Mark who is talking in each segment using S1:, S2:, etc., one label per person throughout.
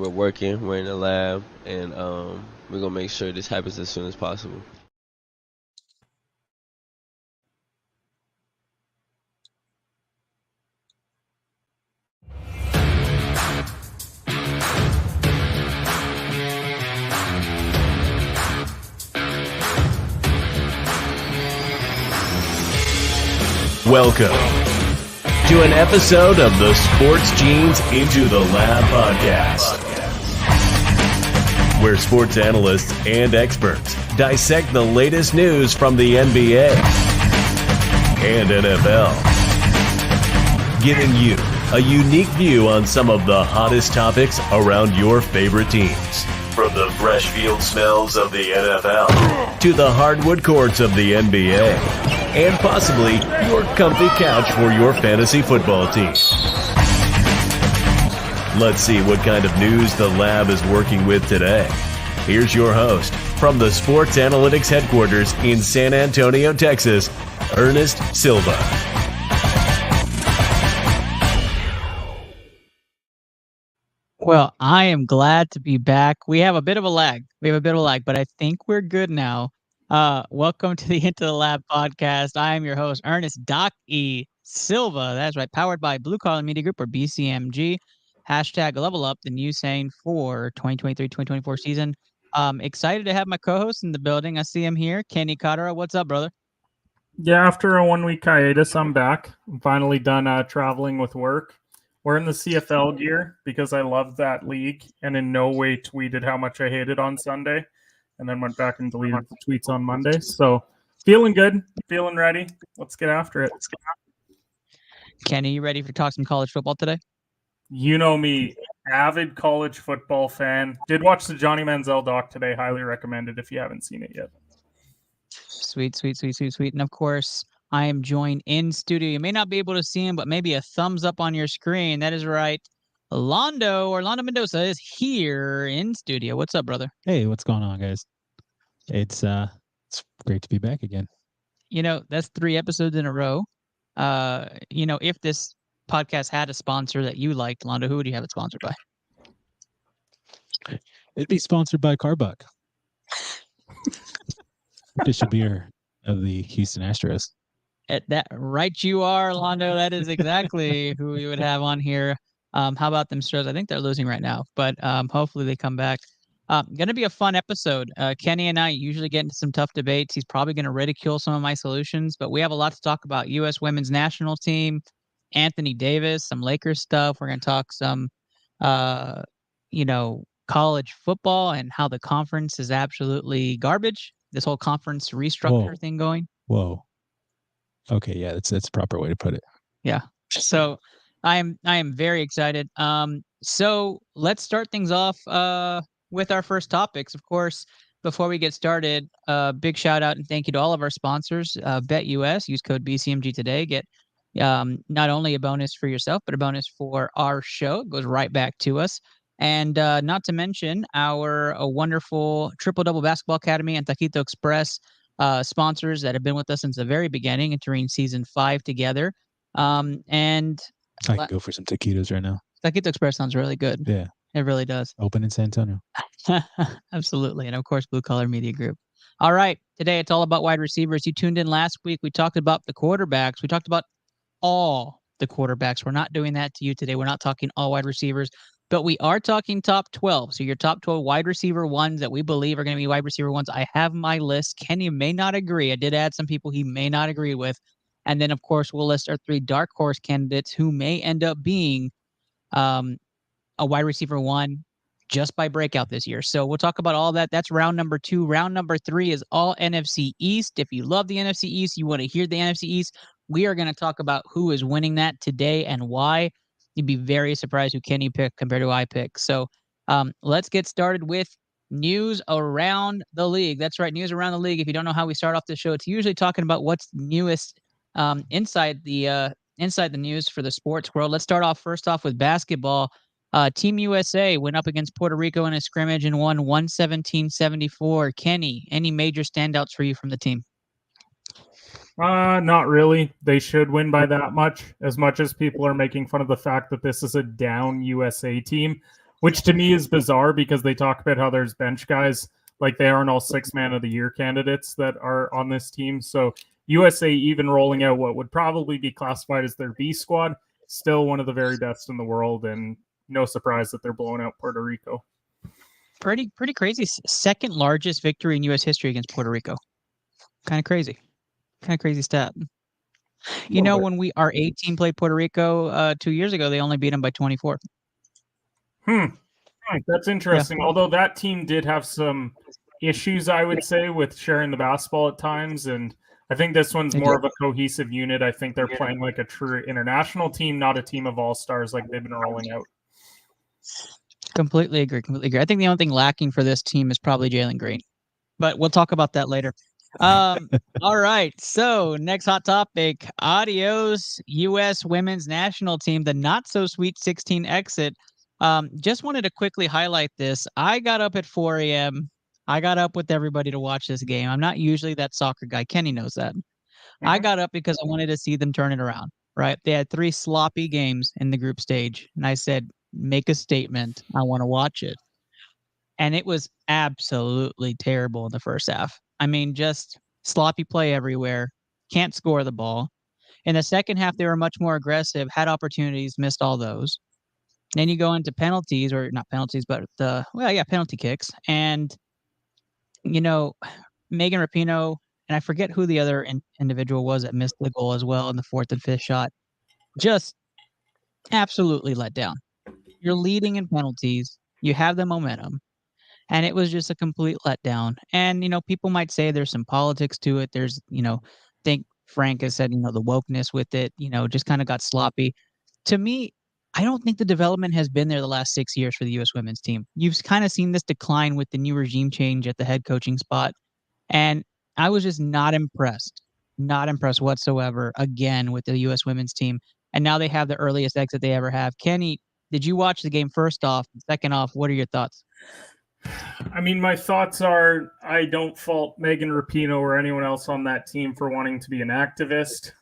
S1: we're working. We're in the lab, and we're gonna make sure this happens as soon as possible.
S2: Welcome to an episode of the Sports Genes Into the Lab podcast, where sports analysts and experts dissect the latest news from the NBA and NFL, giving you a unique view on some of the hottest topics around your favorite teams. From the fresh field smells of the NFL to the hardwood courts of the NBA, and possibly your comfy couch for your fantasy football team. Let's see what kind of news the lab is working with today. Here's your host from the Sports Analytics headquarters in San Antonio, Texas, Ernest Silva.
S3: Well, I am glad to be back. We have a bit of a lag. But I think we're good now. Welcome to the Into the Lab podcast. I am your host, Ernest Doc E. Silva. That's right, powered by Blue Collar Media Group, or BCMG. Hashtag level up, the new saying for 2023-2024 season. Excited to have my co-host in the building. I see him here. Kenny Cotterill. What's up, brother?
S4: Yeah, after a 1-week hiatus, I'm back. I'm finally done traveling with work. We're in the CFL gear because I love that league and in no way tweeted how much I hate it on Sunday and then went back and deleted the tweets on Monday. So feeling good, feeling ready. Let's get after it.
S3: Kenny, you ready to talk some college football today?
S4: You know me, avid college football fan. Did watch the Johnny Manziel doc today. Highly recommended if you haven't seen it yet.
S3: Sweet. And of course, I am joined in studio. You may not be able to see him, but maybe a thumbs up on your screen. That is right. Orlando Mendoza is here in studio. What's up, brother?
S5: Hey, what's going on, guys? It's great to be back again.
S3: You know, that's 3 episodes in a row. If this podcast had a sponsor that you liked, Orlando, who would you have it sponsored by?
S5: It'd be sponsored by Carbuck, distributor of the Houston Astros.
S3: At that right, you are, Orlando. That is exactly who we would have on here. How about them Stros? I think they're losing right now, but hopefully they come back. Going to be a fun episode. Kenny and I usually get into some tough debates. He's probably going to ridicule some of my solutions, but we have a lot to talk about. U.S. women's national team, Anthony Davis, some Lakers stuff. We're going to talk some, college football and how the conference is absolutely garbage. This whole conference restructure thing going.
S5: Whoa. Okay, yeah, that's a proper way to put it.
S3: Yeah. So I am very excited. So let's start things off with our first topics. Of course, before we get started, big shout out and thank you to all of our sponsors. BetUS, use code BCMG today. Get not only a bonus for yourself, but a bonus for our show. It goes right back to us. And not to mention our wonderful Triple Double Basketball Academy and Taquito Express sponsors that have been with us since the very beginning, entering season 5 together. And
S5: I can go for some taquitos right now.
S3: Taquito Express sounds really good.
S5: Yeah,
S3: it really does.
S5: Open in San Antonio.
S3: Absolutely. And of course, Blue Collar Media Group. All right. Today, it's all about wide receivers. You tuned in last week. We talked about the quarterbacks. We talked about all the quarterbacks. We're not doing that to you today. We're not talking all wide receivers, but we are talking top 12. So your top 12 wide receiver ones that we believe are going to be wide receiver ones. I have my list. Kenny may not agree. I did add some people he may not agree with. And then, of course, we'll list our 3 dark horse candidates who may end up being a wide receiver 1 just by breakout this year. So we'll talk about all that. That's round number 2. Round number 3 is all NFC East. If you love the NFC East, you want to hear the NFC East, we are going to talk about who is winning that today and why. You'd be very surprised who Kenny picked compared to who I picked. So let's get started with news around the league. That's right, news around the league. If you don't know how we start off the show, it's usually talking about what's newest inside the news for the sports world. Let's start off first off with basketball. Team USA went up against Puerto Rico in a scrimmage and won 117-74. Kenny, any major standouts for you from the team?
S4: Not really. They should win by that much as people are making fun of the fact that this is a down USA team. which to me is bizarre because they talk about how there's bench guys, like they aren't all 6-man of the year candidates that are on this team. So USA even rolling out what would probably be classified as their B squad, still one of the very best in the world, and no surprise that they're blowing out Puerto Rico.
S3: Pretty crazy. Second largest victory in U.S. history against Puerto Rico. Kind of crazy stat. You know, when our A team played Puerto Rico 2 years ago, they only beat them by 24.
S4: That's interesting. Yeah. Although that team did have some issues, I would say, with sharing the basketball at times, and I think this one's more of a cohesive unit. I think they're playing like a true international team, not a team of all-stars like they've been rolling out.
S3: Completely agree. I think the only thing lacking for this team is probably Jalen Green, but we'll talk about that later. All right. So next hot topic, adios U.S. women's national team, the not so sweet 16 exit. Just wanted to quickly highlight this. I got up at 4 a.m. I got up with everybody to watch this game. I'm not usually that soccer guy. Kenny knows that. I got up because I wanted to see them turn it around, right? They had 3 sloppy games in the group stage. And I said, make a statement. I want to watch it. And it was absolutely terrible in the first half. I mean, just sloppy play everywhere. Can't score the ball. In the second half, they were much more aggressive, had opportunities, missed all those. Then you go into penalties, or not penalties, but penalty kicks. And, you know, Megan Rapinoe, and I forget who the other individual was that missed the goal as well in the 4th and 5th shot, just absolutely let down. You're leading in penalties. You have the momentum. And it was just a complete letdown. And, people might say there's some politics to it. There's, I think Frank has said, the wokeness with it, just kind of got sloppy. To me, I don't think the development has been there the last 6 years for the U.S. women's team. You've kind of seen this decline with the new regime change at the head coaching spot. And I was just not impressed whatsoever, again, with the U.S. women's team. And now they have the earliest exit they ever have. Kenny, did you watch the game first off? Second off, what are your thoughts?
S4: I mean, my thoughts are I don't fault Megan Rapinoe or anyone else on that team for wanting to be an activist.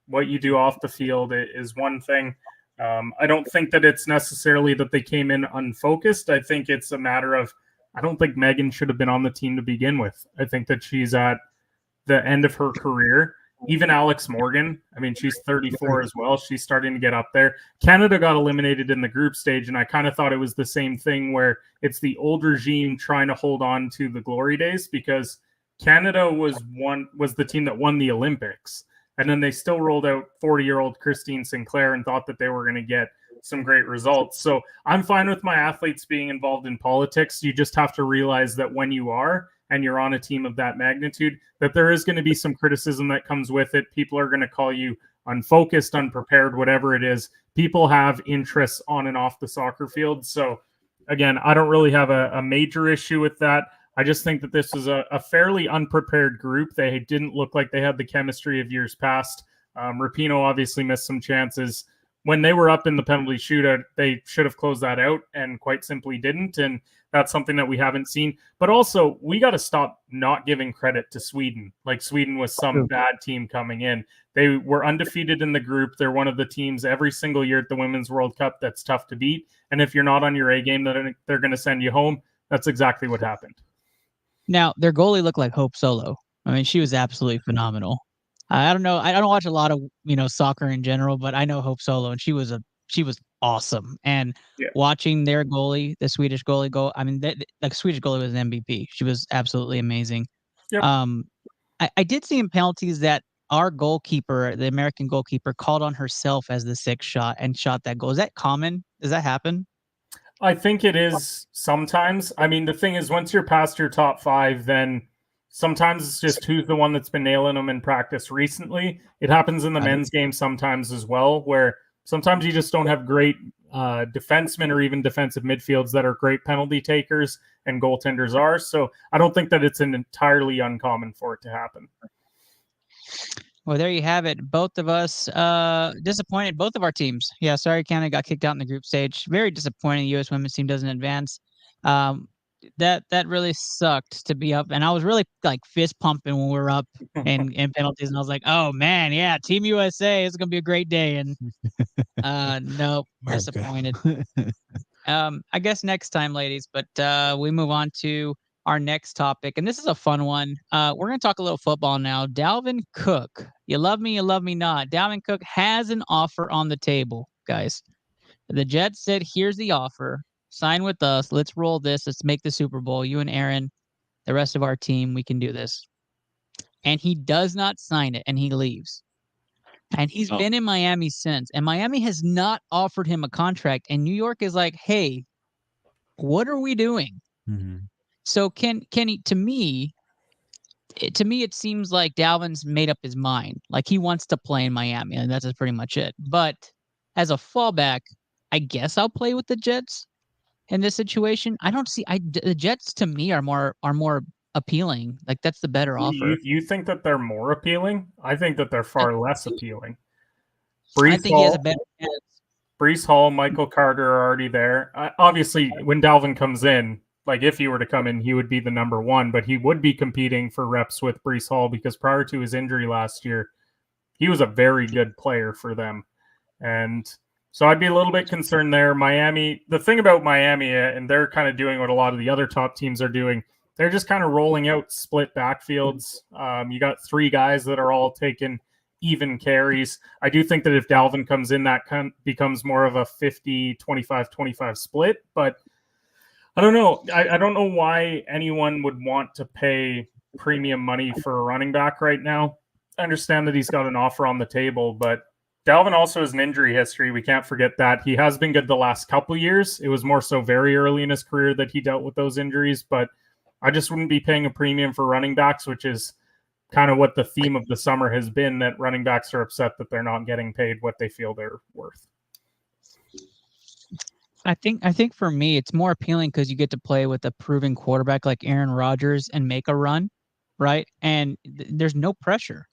S4: What you do off the field is one thing. I don't think that it's necessarily that they came in unfocused. I think it's a matter of I don't think Megan should have been on the team to begin with. I think that she's at the end of her career. Even Alex Morgan, I mean, she's 34 as well. She's starting to get up there. Canada got eliminated in the group stage, and I kind of thought it was the same thing where it's the old regime trying to hold on to the glory days because Canada was the team that won the Olympics. And then they still rolled out 40-year-old Christine Sinclair and thought that they were going to get some great results. So I'm fine with my athletes being involved in politics. You just have to realize that when you are, and you're on a team of that magnitude, that there is going to be some criticism that comes with it. People are going to call you unfocused, unprepared, whatever it is. People have interests on and off the soccer field. So again, I don't really have a major issue with that. I just think that this is a fairly unprepared group. They didn't look like they had the chemistry of years past. Rapinoe obviously missed some chances. When they were up in the penalty shootout, they should have closed that out and quite simply didn't. And that's something that we haven't seen. But also, we got to stop not giving credit to Sweden. Like Sweden was some bad team coming in. They were undefeated in the group. They're one of the teams every single year at the Women's World Cup that's tough to beat. And if you're not on your A game, then they're going to send you home. That's exactly what happened.
S3: Now, their goalie looked like Hope Solo. I mean, she was absolutely phenomenal. I don't know. I don't watch a lot of, soccer in general, but I know Hope Solo, and she was awesome. And watching their goalie, the Swedish goalie go, I mean, the Swedish goalie was an MVP. She was absolutely amazing. Yep. I did see in penalties that our goalkeeper, the American goalkeeper, called on herself as the 6th shot and shot that goal. Is that common? Does that happen?
S4: I think it is sometimes. I mean, the thing is, once you're past your top 5, then sometimes it's just who's the one that's been nailing them in practice recently. It happens in the men's game sometimes as well, where sometimes you just don't have great defensemen or even defensive midfields that are great penalty takers, and goaltenders are. So I don't think that it's entirely uncommon for it to happen.
S3: Well, there you have it. Both of us disappointed. Both of our teams. Yeah, sorry, Canada got kicked out in the group stage. Very disappointing. The U.S. women's team doesn't advance. That really sucked to be up, and I was really like fist pumping when we were up in penalties, and I was like, "Oh man, yeah, Team USA, it's gonna be a great day." And nope, disappointed. I guess next time, ladies. But we move on to our next topic, and this is a fun one. We're going to talk a little football now. Dalvin Cook, you love me not. Dalvin Cook has an offer on the table, guys. The Jets said, "Here's the offer. Sign with us. Let's roll this. Let's make the Super Bowl. You and Aaron, the rest of our team, we can do this." And he does not sign it, and he leaves. And he's been in Miami since, and Miami has not offered him a contract. And New York is like, "Hey, what are we doing?"
S5: Mm-hmm.
S3: So Kenny, to me, it seems like Dalvin's made up his mind. Like he wants to play in Miami, and that's pretty much it. But as a fallback, I guess I'll play with the Jets in this situation. I don't see. The Jets to me are more appealing. Like that's the better offer.
S4: You think that they're more appealing? I think that they're far less appealing.
S3: I think he has a better chance.
S4: Breece Hall, Michael Carter are already there. Obviously, when Dalvin comes in, like if he were to come in, he would be the number one, but he would be competing for reps with Breece Hall because prior to his injury last year, he was a very good player for them. And so I'd be a little bit concerned there. Miami, the thing about Miami, and they're kind of doing what a lot of the other top teams are doing, they're just kind of rolling out split backfields. You got three guys that are all taking even carries. I do think that if Dalvin comes in, that becomes more of a 50-25-25 split, but I don't know. I don't know why anyone would want to pay premium money for a running back right now. I understand that he's got an offer on the table, but Dalvin also has an injury history. We can't forget that. He has been good the last couple years. It was more so very early in his career that he dealt with those injuries, but I just wouldn't be paying a premium for running backs, which is kind of what the theme of the summer has been, that running backs are upset that they're not getting paid what they feel they're worth.
S3: I think for me, it's more appealing because you get to play with a proven quarterback like Aaron Rodgers and make a run, right? And there's no pressure.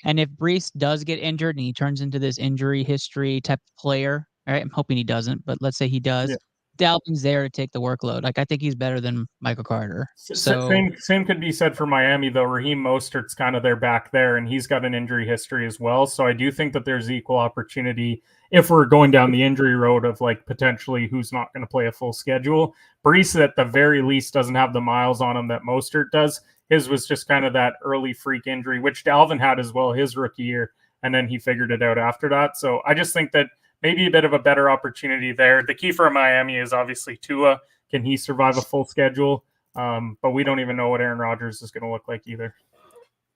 S3: And if Breece does get injured and he turns into this injury history type of player, all right, I'm hoping he doesn't, but let's say he does. Yeah. Dalvin's there to take the workload. Like I think he's better than Michael Carter. So
S4: same could be said for Miami though. Raheem Mostert's kind of their back there, and he's got an injury history as well. So I do think that there's equal opportunity if we're going down the injury road of like potentially who's not going to play a full schedule. Breece at the very least doesn't have the miles on him that Mostert does. His was just kind of that early freak injury, which Dalvin had as well his rookie year, and then he figured it out after that. So I just think that maybe a bit of a better opportunity there. The key for Miami is obviously Tua. Can he survive a full schedule? But we don't even know what Aaron Rodgers is going to look like either.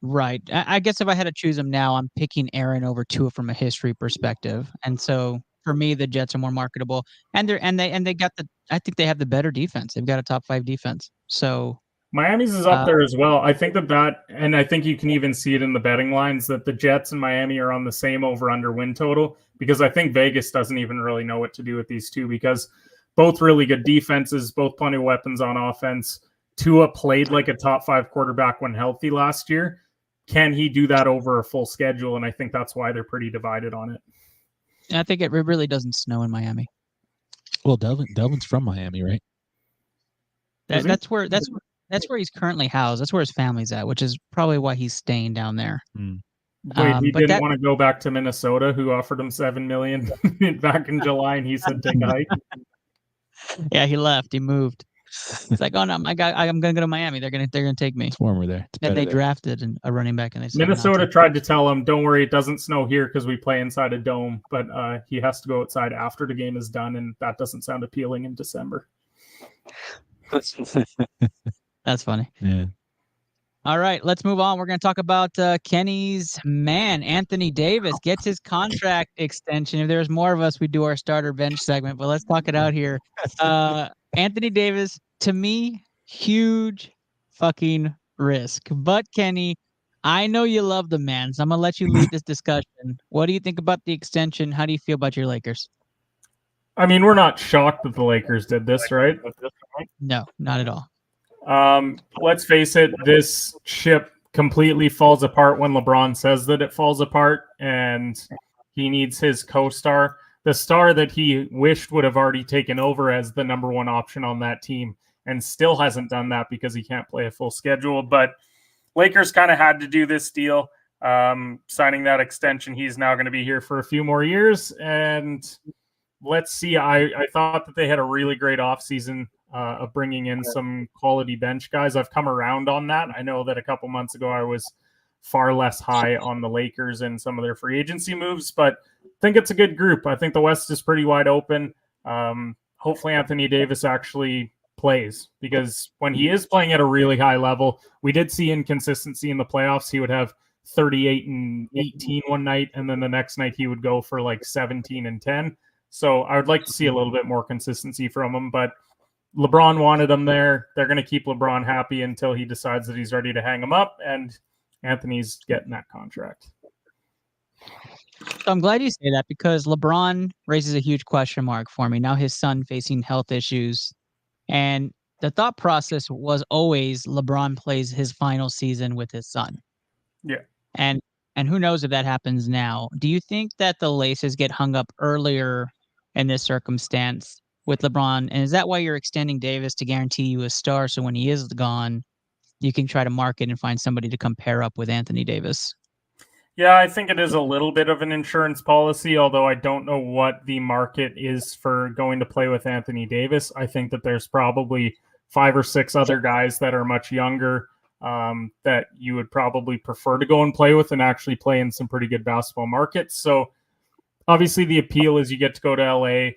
S3: Right. I guess if I had to choose him now, I'm picking Aaron over Tua from a history perspective. And so for me, the Jets are more marketable, and they got I think they have the better defense. They've got a top 5 defense. So
S4: Miami's is up there as well. I think that, and I think you can even see it in the betting lines that the Jets and Miami are on the same over-under win total, because I think Vegas doesn't even really know what to do with these two, because both really good defenses, both plenty of weapons on offense. Tua played like a top 5 quarterback when healthy last year. Can he do that over a full schedule? And I think that's why they're pretty divided on it.
S3: I think it really doesn't snow in Miami.
S5: Well, Delvin's from Miami, right?
S3: That's where he's currently housed. That's where his family's at, which is probably why he's staying down there.
S4: Wait, he didn't want to go back to Minnesota, who offered him $7 million back in July, and he said take a hike.
S3: Yeah, he left. He moved. It's like, oh no, my guy, I'm gonna go to Miami. They're gonna take me.
S5: It's warmer there.
S3: Then they drafted a running back, and they said
S4: Minnesota tried to tell him, "Don't worry, it doesn't snow here because we play inside a dome." But he has to go outside after the game is done, and that doesn't sound appealing in December.
S3: That's funny.
S5: Yeah.
S3: All right, let's move on. We're going to talk about Kenny's man, Anthony Davis, gets his contract extension. If there's more of us, we do our starter bench segment, but let's talk it out here. Anthony Davis, to me, huge fucking risk. But Kenny, I know you love the man, so I'm going to let you lead this discussion. What do you think about the extension? How do you feel about your Lakers?
S4: I mean, we're not shocked that the Lakers did this, right?
S3: No, not at all.
S4: Let's face it, this ship completely falls apart when LeBron says that it falls apart, and he needs his co-star, the star that he wished would have already taken over as the number one option on that team, and still hasn't done that because he can't play a full schedule. But Lakers kind of had to do this deal, signing that extension. He's now going to be here for a few more years, and let's see. I thought that they had a really great offseason of bringing in some quality bench guys. I've come around on that. I know that a couple months ago I was far less high on the Lakers and some of their free agency moves, but I think it's a good group. I think the West is pretty wide open. Hopefully Anthony Davis actually plays, because when he is playing at a really high level, we did see inconsistency in the playoffs. He would have 38 and 18 one night, and then the next night he would go for like 17 and 10. So I would like to see a little bit more consistency from him, but LeBron wanted him there. They're going to keep LeBron happy until he decides that he's ready to hang him up, and Anthony's getting that contract.
S3: So I'm glad you say that, because LeBron raises a huge question mark for me. Now his son facing health issues, and the thought process was always LeBron plays his final season with his son.
S4: Yeah.
S3: And who knows if that happens now. Do you think that the laces get hung up earlier in this circumstance with LeBron? And is that why you're extending Davis to guarantee you a star, so when he is gone, you can try to market and find somebody to come pair up with Anthony Davis?
S4: Yeah, I think it is a little bit of an insurance policy, although I don't know what the market is for going to play with Anthony Davis. I think that there's probably 5 or 6 other guys that are much younger that you would probably prefer to go and play with and actually play in some pretty good basketball markets. So obviously the appeal is you get to go to LA.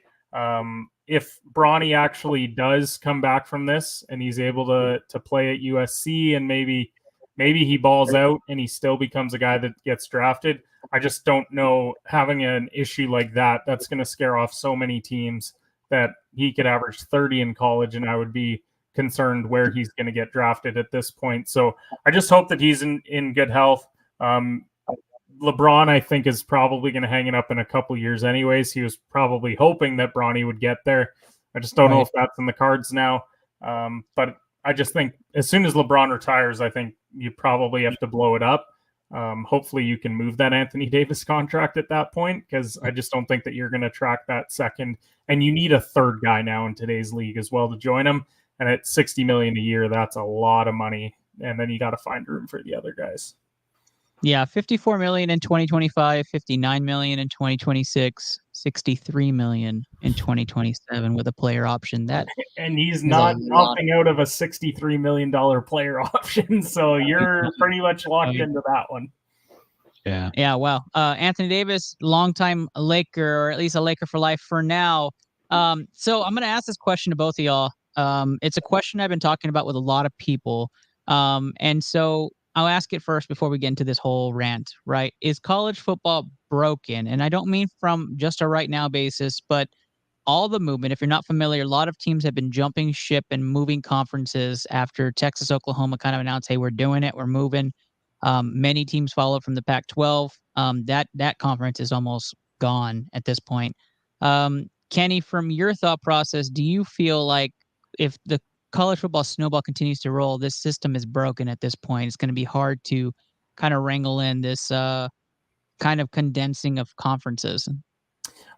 S4: If Bronny actually does come back from this and he's able to play at USC, and maybe he balls out and he still becomes a guy that gets drafted, I just don't know, having an issue like that, that's going to scare off so many teams, that he could average 30 in college and I would be concerned where he's going to get drafted at this point. So I just hope that he's in good health. LeBron, I think, is probably going to hang it up in a couple years anyways. He was probably hoping that Bronny would get there. I just don't know if that's in the cards now. But I just think as soon as LeBron retires, I think you probably have to blow it up. Hopefully you can move that Anthony Davis contract at that point, because I just don't think that you're going to track that second. And you need a third guy now in today's league as well to join him. And at $60 million a year, that's a lot of money. And then you got to find room for the other guys.
S3: Yeah, $54 million in 2025, $59 million in 2026, $63 million in 2027 with a player option.
S4: And he's not opting out of a $63 million player option, so you're pretty much locked into that one.
S5: Yeah.
S3: Yeah, wow. Anthony Davis, longtime Laker, or at least a Laker for life for now. So I'm going to ask this question to both of y'all. It's a question I've been talking about with a lot of people. And so I'll ask it first before we get into this whole rant, right? Is college football broken? And I don't mean from just a right now basis, but all the movement. If you're not familiar, a lot of teams have been jumping ship and moving conferences after Texas, Oklahoma kind of announced, hey, we're doing it, we're moving. Many teams followed from the Pac-12. That conference is almost gone at this point. Kenny, from your thought process, do you feel like if the college football snowball continues to roll, this system is broken at this point? It's going to be hard to kind of wrangle in this kind of condensing of conferences.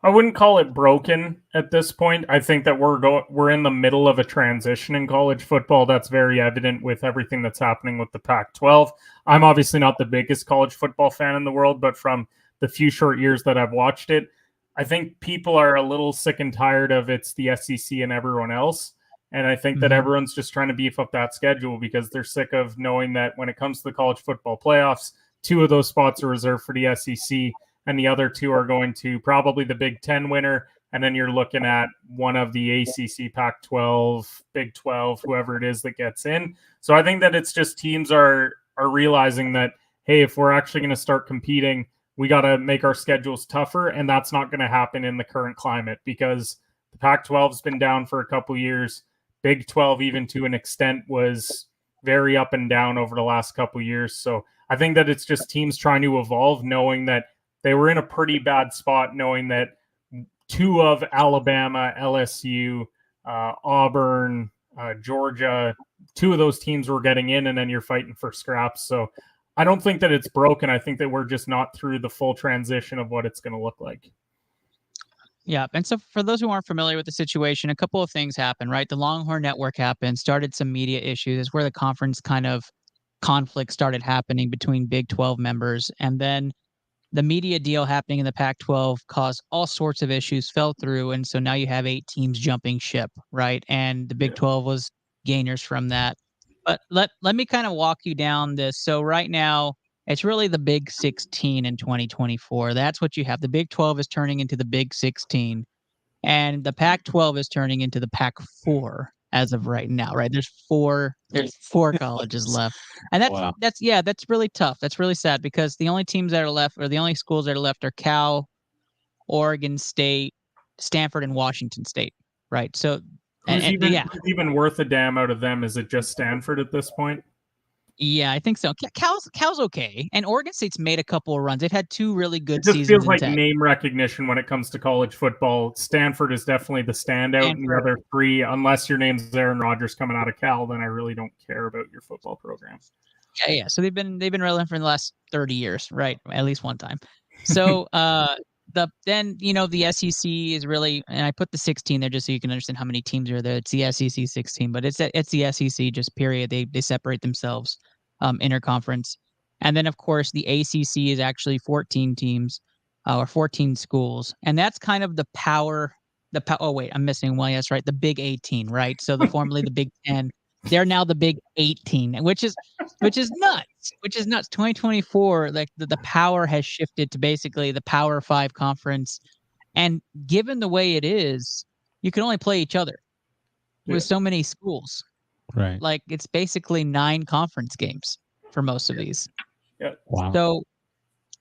S4: I wouldn't call it broken at this point. I think that we're in the middle of a transition in college football. That's very evident with everything that's happening with the Pac-12. I'm obviously not the biggest college football fan in the world, but from the few short years that I've watched it, I think people are a little sick and tired of it's the SEC and everyone else. And I think that everyone's just trying to beef up that schedule because they're sick of knowing that when it comes to the college football playoffs, 2 of those spots are reserved for the SEC, and the other 2 are going to probably the Big Ten winner. And then you're looking at one of the ACC, Pac-12, Big 12, whoever it is that gets in. So I think that it's just teams are realizing that, hey, if we're actually going to start competing, we got to make our schedules tougher. And that's not going to happen in the current climate because the Pac-12 has been down for a couple years. Big 12, even to an extent, was very up and down over the last couple of years. So I think that it's just teams trying to evolve, knowing that they were in a pretty bad spot, knowing that 2 of Alabama, LSU, Auburn, Georgia, 2 of those teams were getting in, and then you're fighting for scraps. So I don't think that it's broken. I think that we're just not through the full transition of what it's going to look like.
S3: Yeah. And so for those who aren't familiar with the situation, a couple of things happened, right? The Longhorn Network happened, started some media issues. Is where the conference kind of conflict started happening between Big 12 members. And then the media deal happening in the Pac-12 caused all sorts of issues, fell through, and so now you have 8 teams jumping ship, right? And the Big 12 was gainers from that. But let me kind of walk you down this. So right now, it's really the Big 16 in 2024. That's what you have. The Big 12 is turning into the Big 16, and the Pac-12 is turning into the Pac-4 as of right now, right? There's four colleges left. And
S5: Wow.
S3: that's really tough. That's really sad because the only teams that are left, or the only schools that are left, are Cal, Oregon State, Stanford, and Washington State, right? So,
S4: Who's even worth a damn out of them? Is it just Stanford at this point?
S3: Yeah, I think so. Cal's okay, and Oregon State's made a couple of runs. They've had 2 really good
S4: It just
S3: seasons
S4: feels
S3: in
S4: like
S3: Tech.
S4: name recognition when it comes to college football. Stanford is definitely the standout, and the other 3, unless your name's Aaron Rodgers coming out of Cal, then I really don't care about your football program.
S3: Yeah. So they've been relevant for the last 30 years, right? At least one time. So the SEC is really, and I put the 16 there just so you can understand how many teams are there. It's the SEC 16, but it's the SEC just period. They separate themselves, interconference, and then of course the ACC is actually 14 teams, or 14 schools, and that's kind of the power. Oh wait, I'm missing one. Yes, right. The Big 18, right? So formerly the Big 10. They're now the Big 18, which is nuts. 2024, like the power has shifted to basically the Power 5 conference. And given the way it is, you can only play each other with so many schools.
S5: Right.
S3: Like it's basically 9 conference games for most of these.
S4: Yeah.
S5: Wow.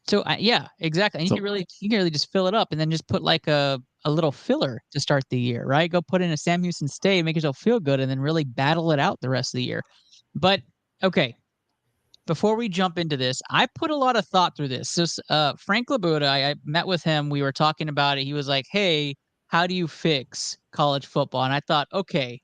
S3: So yeah, exactly. And you can really just fill it up and then just put like a little filler to start the year, right? Go put in a Sam Houston State, make yourself feel good, and then really battle it out the rest of the year. But okay, before we jump into this, I put a lot of thought through this. So Frank Labuda, I met with him. We were talking about it. He was like, "Hey, how do you fix college football?" And I thought, okay,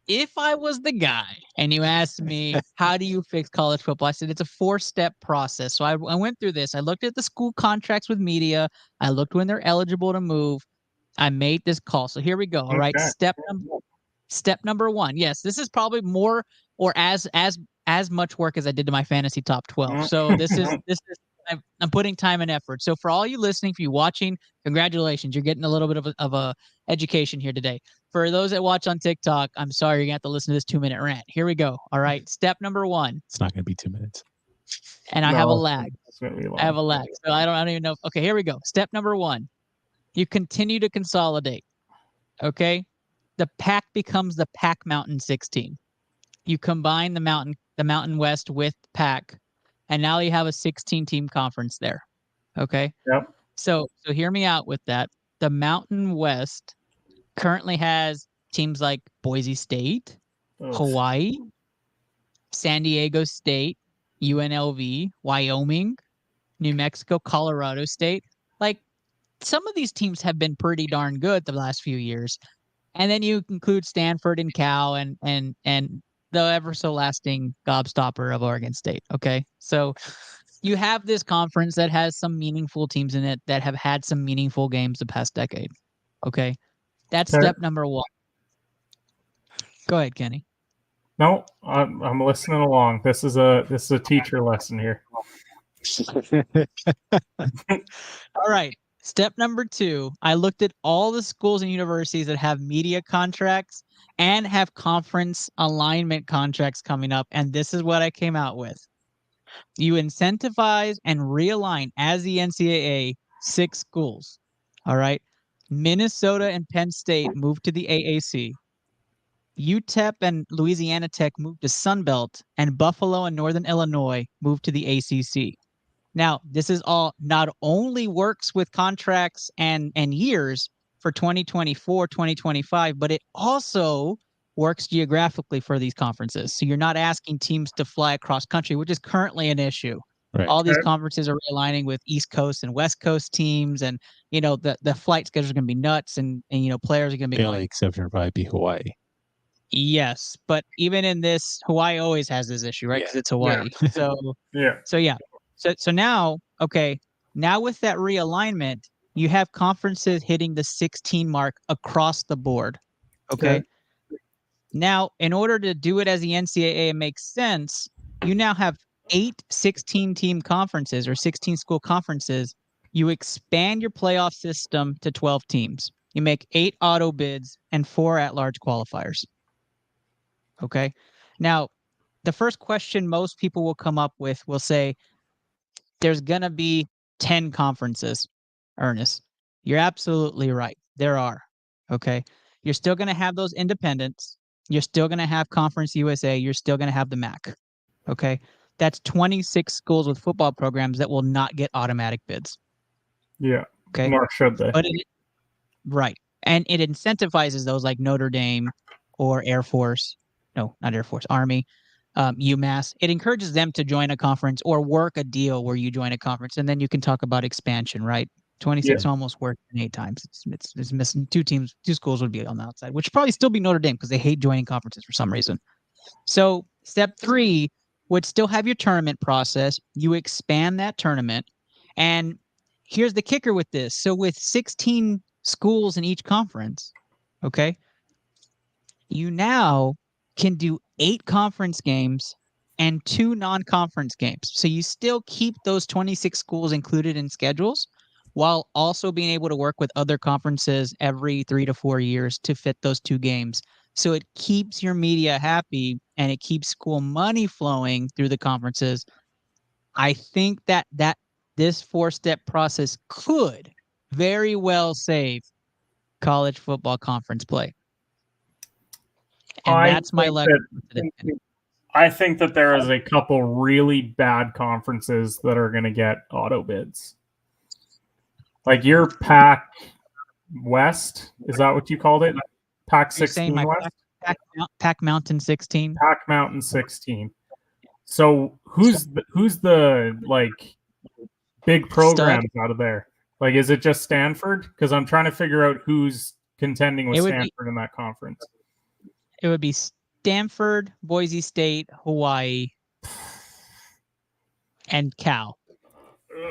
S3: if I was the guy and you asked me, how do you fix college football? I said, it's a 4-step process. So I went through this. I looked at the school contracts with media. I looked when they're eligible to move. I made this call. So here we go. All right.
S4: Okay.
S3: Step number 1. Yes, this is probably more or as much work as I did to my fantasy top 12. So this is I'm putting time and effort. So for all you listening, for you watching, congratulations. You're getting a little bit of a education here today. For those that watch on TikTok, I'm sorry, you're going to have to listen to this 2-minute rant. Here we go. All right. Step number 1.
S5: It's not going to be 2 minutes.
S3: And I have a lag.
S4: I
S3: have a lag. So I don't even know. Okay, here we go. Step number 1. You continue to consolidate. Okay? The Pac becomes the Pac Mountain 16. You combine the Mountain West with Pac, and now you have a 16-team conference there. Okay?
S4: Yep.
S3: So hear me out with that. The Mountain West currently has teams like Boise State, Hawaii, San Diego State, UNLV, Wyoming, New Mexico, Colorado State. Like some of these teams have been pretty darn good the last few years. And then you include Stanford and Cal and the ever so lasting gobstopper of Oregon State. Okay. So you have this conference that has some meaningful teams in it that have had some meaningful games the past decade. Okay. That's step number 1. Go ahead, Kenny.
S4: No, I'm listening along. This is a teacher lesson here.
S3: All right. Step number 2, I looked at all the schools and universities that have media contracts and have conference alignment contracts coming up, and this is what I came out with. You incentivize and realign as the NCAA 6 schools. All right. Minnesota and Penn State moved to the AAC. UTEP and Louisiana Tech moved to Sunbelt, and Buffalo and Northern Illinois moved to the ACC. Now, this is all not only works with contracts and years for 2024, 2025, but it also works geographically for these conferences. So you're not asking teams to fly across country, which is currently an issue. Right. All these conferences are realigning with East Coast and West Coast teams, and the flight schedule is going to be nuts, and players are going to be.
S5: The only exception would probably be Hawaii.
S3: Yes, but even in this, Hawaii always has this issue, right? Because it's Hawaii. Yeah. So now, okay, now with that realignment, you have conferences hitting the 16 mark across the board. Okay. Now, in order to do it as the NCAA makes sense, you now have 8 16-team conferences or 16-school conferences you expand your playoff system to 12 teams. You make 8 auto bids and 4 at-large qualifiers. Okay? Now, the first question most people will come up with will say, there's going to be 10 conferences, Ernest. You're absolutely right. There are. Okay? You're still going to have those independents. You're still going to have Conference USA. You're still going to have the MAC. Okay? That's 26 schools with football programs that will not get automatic bids.
S4: Yeah.
S3: Okay.
S4: Nor should they.
S3: But right. And it incentivizes those like Notre Dame or Air Force. No, not Air Force, Army, UMass. It encourages them to join a conference or work a deal where you join a conference. And then you can talk about expansion, right? 26 almost worked 8 times. It's missing 2 teams. 2 schools would be on the outside, which would probably still be Notre Dame because they hate joining conferences for some reason. So step 3 would still have your tournament process. You expand that tournament. And here's the kicker with this. So with 16 schools in each conference, okay, you now can do 8 conference games and 2 non-conference games. So you still keep those 26 schools included in schedules while also being able to work with other conferences every 3 to 4 years to fit those 2 games. So it keeps your media happy and it keeps school money flowing through the conferences. I think that this 4-step process could very well save college football conference play. And that's my lecture for today.
S4: I think that there is a couple really bad conferences that are going to get auto bids. Like your Pac West, is that what you called it? Pac 16 West?
S3: Pac Mountain 16.
S4: Pac Mountain 16. So who's the like big programs out of there? Like, is it just Stanford? Because I'm trying to figure out who's contending with Stanford in that conference.
S3: It would be Stanford, Boise State, Hawaii, and Cal.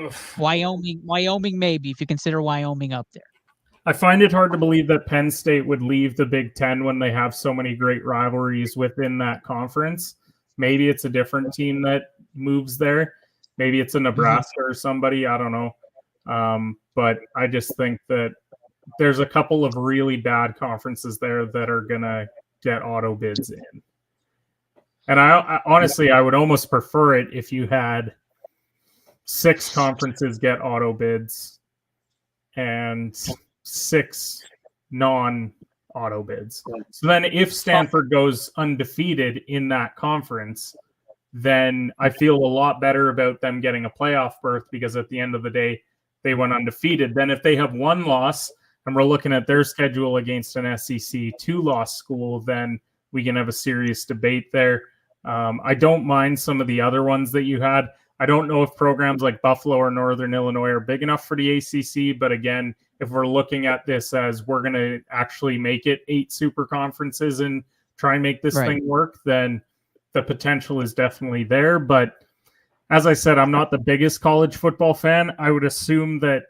S3: Ugh. Wyoming maybe, if you consider Wyoming up there.
S4: I find it hard to believe that Penn State would leave the Big Ten when they have so many great rivalries within that conference. Maybe it's a different team that moves there. Maybe it's a Nebraska or somebody. I don't know. But I just think that there's a couple of really bad conferences there that are going to get auto bids in. And I honestly, I would almost prefer it if you had 6 conferences get auto bids and 6 non-auto bids. So then if Stanford goes undefeated in that conference, then I feel a lot better about them getting a playoff berth because at the end of the day, they went undefeated. Then if they have 1 loss and we're looking at their schedule against an SEC 2-loss school, then we can have a serious debate there. I don't mind some of the other ones that you had. I don't know if programs like Buffalo or Northern Illinois are big enough for the ACC, but again, if we're looking at this as we're going to actually make it 8 super conferences and try and make this thing work, then the potential is definitely there. But as I said, I'm not the biggest college football fan. I would assume that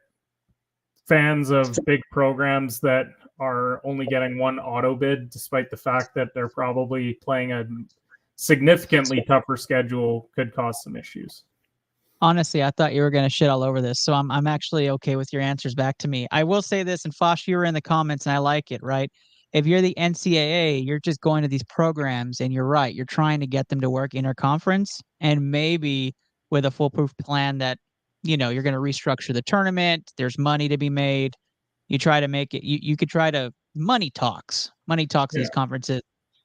S4: fans of big programs that are only getting 1 auto bid, despite the fact that they're probably playing a significantly tougher schedule, could cause some issues.
S3: Honestly, I thought you were going to shit all over this, so I'm actually okay with your answers back to me. I will say this, and Fosh, you were in the comments, and I like it, right? If you're the NCAA, you're just going to these programs, and you're right. You're trying to get them to work interconference, and maybe with a foolproof plan that, you know, you're going to restructure the tournament. There's money to be made. You try to make it. You could try to money talks these conferences.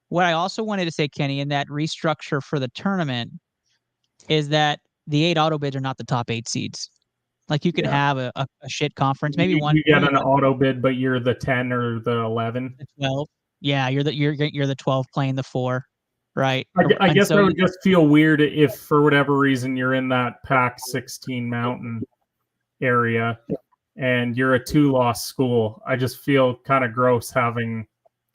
S3: What I also wanted to say, Kenny, in that restructure for the tournament is that the 8 auto bids are not the top 8 seeds. Like you could have a shit conference, maybe
S4: you get an auto bid, but you're the 10 or the 11,
S3: the 12. Yeah, you're the 12 playing the 4, right?
S4: I guess I would just feel weird if for whatever reason you're in that Pac 16 Mountain area and you're a 2-loss school. I just feel kind of gross having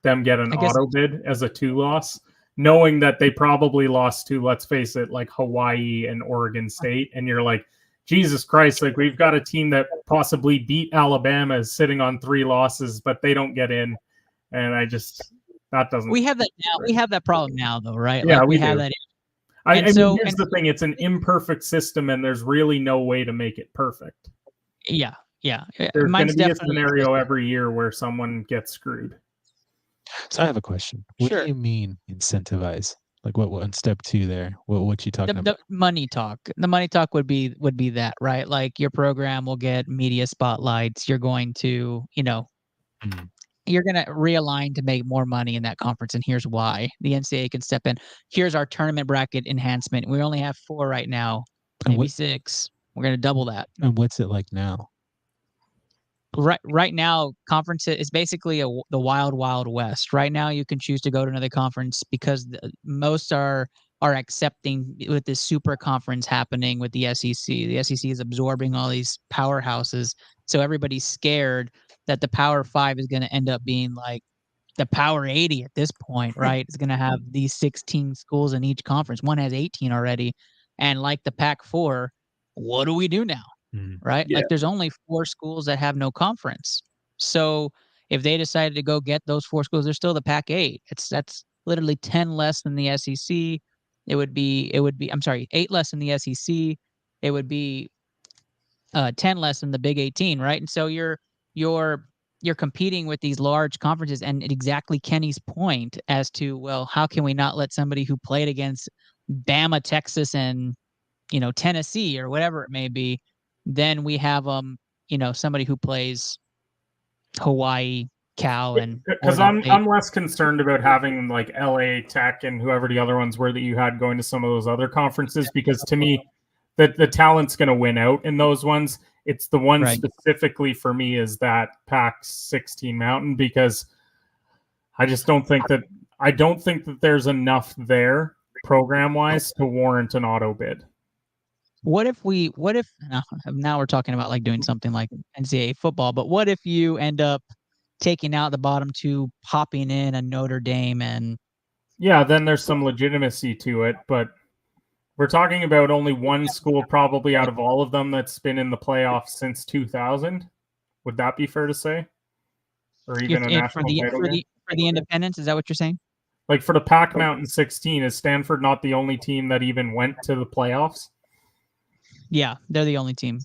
S4: them get an auto bid as a 2-loss, knowing that they probably lost to, let's face it, like Hawaii and Oregon State. And you're like, Jesus Christ, like we've got a team that possibly beat Alabama is sitting on 3 losses, but they don't get in. And that doesn't.
S3: We have that now. We have that problem now, though, right?
S4: Yeah,
S3: like we have that.
S4: I mean, here's the thing. It's an imperfect system, and there's really no way to make it perfect.
S3: Yeah.
S4: There's going
S3: Mine's
S4: to be a
S3: definitely
S4: scenario every year where someone gets screwed.
S5: So I have a question. What
S3: Sure.
S5: do you mean incentivize? Like what on step 2 there? What you talking
S3: the
S5: about?
S3: money talk. The money talk would be that, right? Like your program will get media spotlights. You're going to,
S5: Mhm.
S3: you're going to realign to make more money in that conference, and here's why. The NCAA can step in. Here's our tournament bracket enhancement. We only have 4 right now,
S5: And
S3: maybe 6. We're going to double that.
S5: and what's it like now?
S3: Right now, conference is basically the wild west. Right now, you can choose to go to another conference because most are accepting with this super conference happening with the SEC. The SEC is absorbing all these powerhouses, so everybody's scared that the Power Five is going to end up being like the Power 80 at this point, right? It's going to have these 16 schools in each conference. One has 18 already, and like the Pac 4, what do we do now?
S5: Mhm.
S3: Right?
S4: Yeah.
S3: Like there's only 4 schools that have no conference. So if they decided to go get those 4 schools, they're still the Pac-8. That's literally 10 less than the SEC. It would be I'm sorry, 8 less than the SEC. It would be 10 less than the Big 18, right? And so you're you're competing with these large conferences, and exactly Kenny's point as to, well, how can we not let somebody who played against Bama, Texas, and Tennessee or whatever it may be, then we have somebody who plays Hawaii, Cal, and
S4: Because
S3: Oregon State.
S4: I'm less concerned about having like LA Tech and whoever the other ones were that you had going to some of those other conferences, because to me, the talent's going to win out in those ones. It's the one
S3: Right.
S4: specifically for me is that Pac-16 Mountain, because I just don't think that there's enough there program wise to warrant an auto bid.
S3: What if now we're talking about like doing something like NCAA football, but what if you end up taking out the bottom 2, popping in a Notre Dame and
S4: Yeah, then there's some legitimacy to it, but we're talking about only one school probably out of all of them that's been in the playoffs since 2000. Would that be fair to say? Or even a
S3: for
S4: national
S3: the
S4: title game?
S3: independents, is that what you're saying?
S4: Like for the Pac Mountain 16, is Stanford not the only team that even went to the playoffs?
S3: Yeah, they're the only team.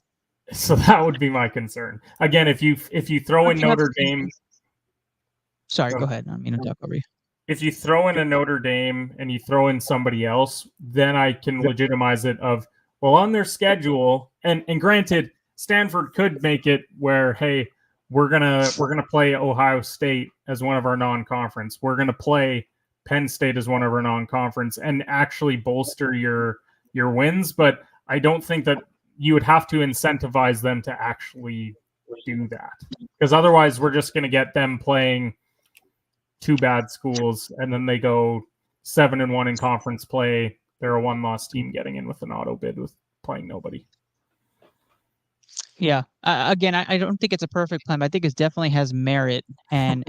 S4: So that would be my concern. Again, if you throw in
S3: Okay, that's
S4: Notre
S3: okay.
S4: Dame,
S3: Sorry, go ahead. I don't mean to talk over you.
S4: if you throw in a Notre Dame and you throw in somebody else, then I can legitimize it of, well, on their schedule, and granted, Stanford could make it where, hey, we're gonna play Ohio State as one of our non-conference. We're gonna play Penn State as one of our non-conference and actually bolster your wins. But I don't think that you would have to incentivize them to actually do that, because otherwise we're just gonna get them playing 2 bad schools, and then they go 7-1 in conference play. They're a 1-loss team getting in with an auto bid with playing nobody.
S3: Yeah. Again, I don't think it's a perfect plan, but I think it definitely has merit. And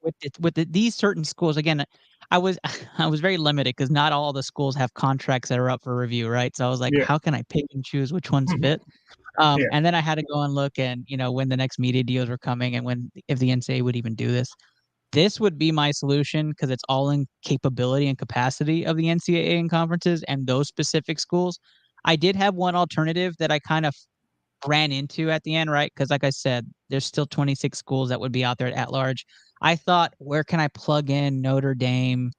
S3: with these certain schools, again, I was I was very limited because not all the schools have contracts that are up for review, right? So I was like,
S4: Yeah.
S3: how can I pick and choose which ones
S4: Mhm.
S3: fit?
S4: Yeah.
S3: And then I had to go and look and when the next media deals were coming and if the NCAA would even do this. This would be my solution because it's all in capability and capacity of the NCAA and conferences and those specific schools. I did have one alternative that I kind of ran into at the end, right? Because like I said, there's still 26 schools that would be out there at large. I thought, where can I plug in Notre Dame?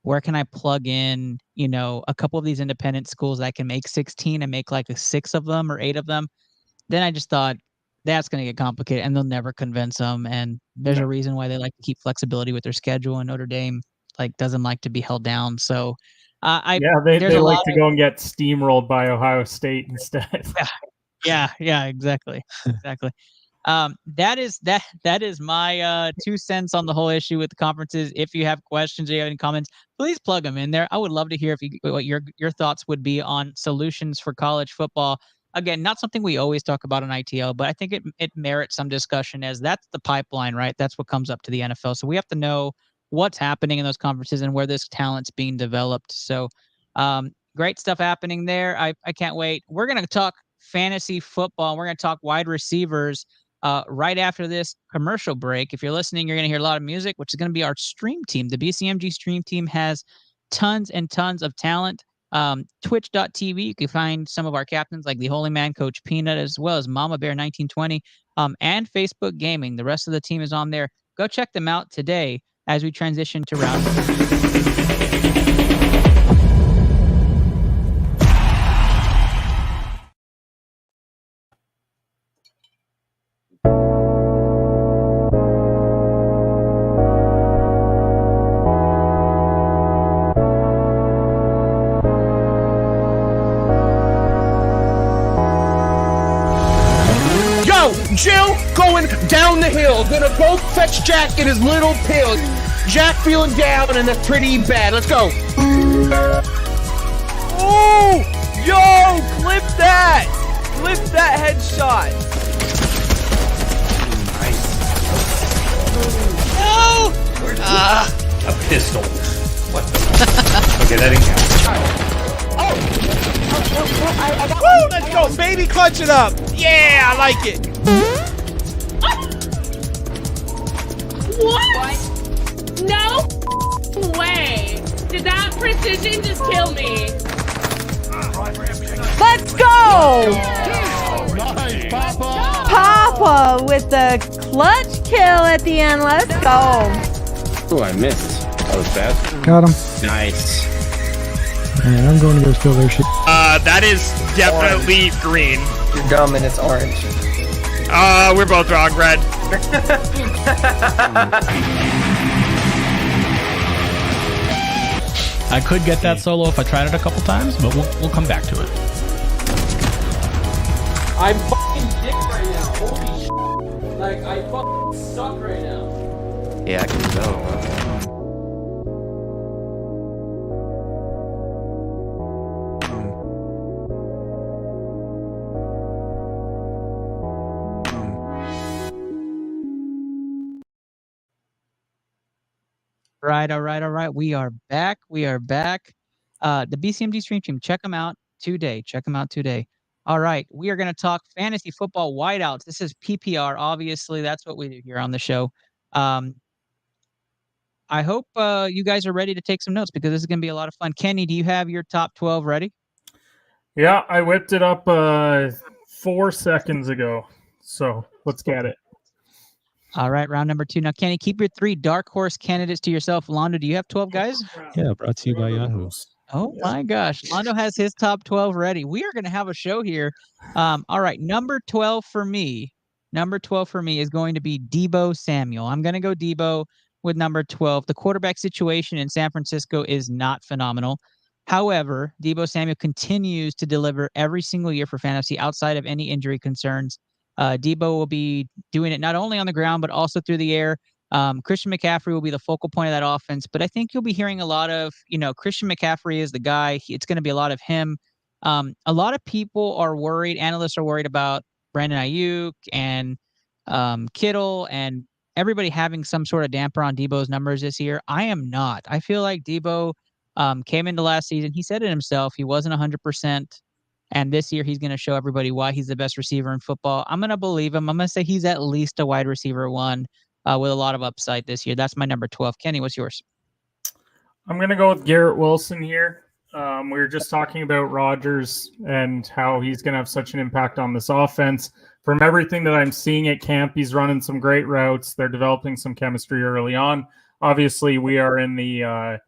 S3: Where can I plug in, a couple of these independent schools that can make 16 and make like a 6 of them or 8 of them? Then I just thought that's going to get complicated and they'll never convince them. And there's
S4: No.
S3: a reason why they like to keep flexibility with their schedule. And Notre Dame doesn't like to be held down. So there's
S4: They
S3: a
S4: like
S3: lot
S4: to go and get steamrolled by Ohio State instead.
S3: yeah, exactly. Exactly. That is my 2 cents on the whole issue with the conferences. If you have questions or you have any comments, please plug them in there. I would love to hear what your thoughts would be on solutions for college football. Again, not something we always talk about on ITL, but I think it merits some discussion as that's the pipeline, right? That's what comes up to the NFL. So we have to know what's happening in those conferences and where this talent's being developed. So great stuff happening there. I can't wait. We're going to talk fantasy football. We're going to talk wide receivers right after this commercial break. If you're listening, you're going to hear a lot of music, which is going to be our stream team. The BCMG stream team has tons and tons of talent. Twitch.tv, you can find some of our captains like the Holy Man, Coach Peanut, as well as Mama Bear 1920, and Facebook Gaming. The rest of the team is on there. Go check them out today as we transition to round.
S6: Jill going down the hill. Gonna go fetch Jack in his little pills. Jack feeling down and that's pretty bad. Let's go.
S7: Oh! Yo! Clip that! Clip that headshot!
S6: Nice.
S7: No!
S6: A pistol. What the Okay, that didn't count.
S7: Woo! Let's go, baby! Clutch it up! Yeah, I like it!
S8: What? No way! Did that precision just kill me?
S9: Let's go! Nice, Papa! Papa with the clutch kill at the end. Let's go!
S6: Oh, I missed. That was bad.
S5: Got him.
S6: Nice.
S5: Alright, I'm going to go steal their shit.
S7: That is definitely green.
S10: You're dumb and it's orange.
S7: We're both wrong, red.
S11: I could get that solo if I tried it a couple times, but we'll come back to it.
S3: I'm fucking dick right now. Holy shit. Like, I fucking suck right now.
S10: Yeah, I can tell.
S3: All right. We are back. The BCMG stream team, check them out today. All right. We are going to talk fantasy football whiteouts. This is PPR. Obviously, that's what we do here on the show. I hope you guys are ready to take some notes because this is going to be a lot of fun. Kenny, do you have your top 12 ready?
S4: Yeah, I whipped it up 4 seconds ago. So let's get it.
S3: All right, round number 2. Now, Kenny, keep your 3 dark horse candidates to yourself. Londo, do you have 12 guys?
S5: Yeah, brought to you by Yahoo.
S3: Oh my gosh. Londo has his top 12 ready. We are going to have a show here. All right, number 12 for me is going to be Deebo Samuel. I'm going to go Deebo with number 12. The quarterback situation in San Francisco is not phenomenal. However, Deebo Samuel continues to deliver every single year for fantasy outside of any injury concerns. Deebo will be doing it not only on the ground, but also through the air. Christian McCaffrey will be the focal point of that offense, but I think you'll be hearing a lot of, Christian McCaffrey is the guy. It's going to be a lot of him. A lot of people are worried. Analysts are worried about Brandon Ayuk and Kittle and everybody having some sort of damper on Deebo's numbers this year. I am not. I feel like Deebo came into last season. He said it himself. He wasn't 100%. And this year, he's going to show everybody why he's the best receiver in football. I'm going to believe him. I'm going to say he's at least a wide receiver 1 with a lot of upside this year. That's my number 12. Kenny, what's yours?
S4: I'm going to go with Garrett Wilson here. We were just talking about Rodgers and how he's going to have such an impact on this offense. From everything that I'm seeing at camp, he's running some great routes. They're developing some chemistry early on. Obviously, we are in the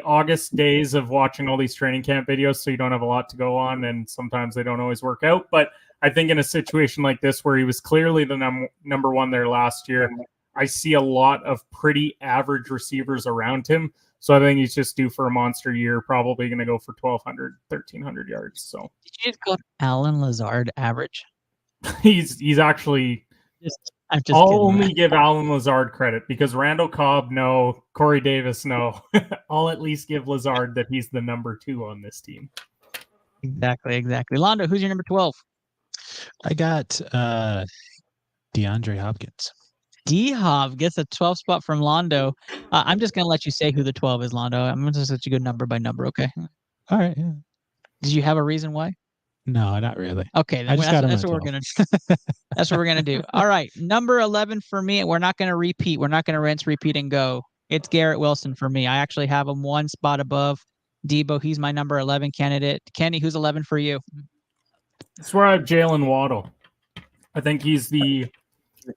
S4: August days of watching all these training camp videos, so you don't have a lot to go on, and sometimes they don't always work out. But I think in a situation like this, where he was clearly the number 1 there last year, I see a lot of pretty average receivers around him. So I think he's just due for a monster year, probably going to go for 1,200, 1,300 yards. So
S3: did you just call Alan Lazard average?
S4: he's actually... I'll only give Alan Lazard credit because Randall Cobb, no. Corey Davis, no. I'll at least give Lazard that he's the number 2 on this team.
S3: Exactly. Londo, who's your number 12?
S5: I got DeAndre Hopkins.
S3: D-Hop gets a 12 spot from Londo. I'm just going to let you say who the 12 is, Londo. I'm going to just let you go number by number, okay?
S5: All right, yeah.
S3: Did you have a reason why?
S5: No, not really.
S3: Okay, then that's what we're gonna that's what we're gonna do. All right, number 11 for me. We're not gonna repeat. We're not gonna rinse, repeat, and go. It's Garrett Wilson for me. I actually have him 1 spot above Debo, he's my number 11 candidate. Kenny, who's 11 for you?
S4: That's where I have Jalen Waddle. I think he's the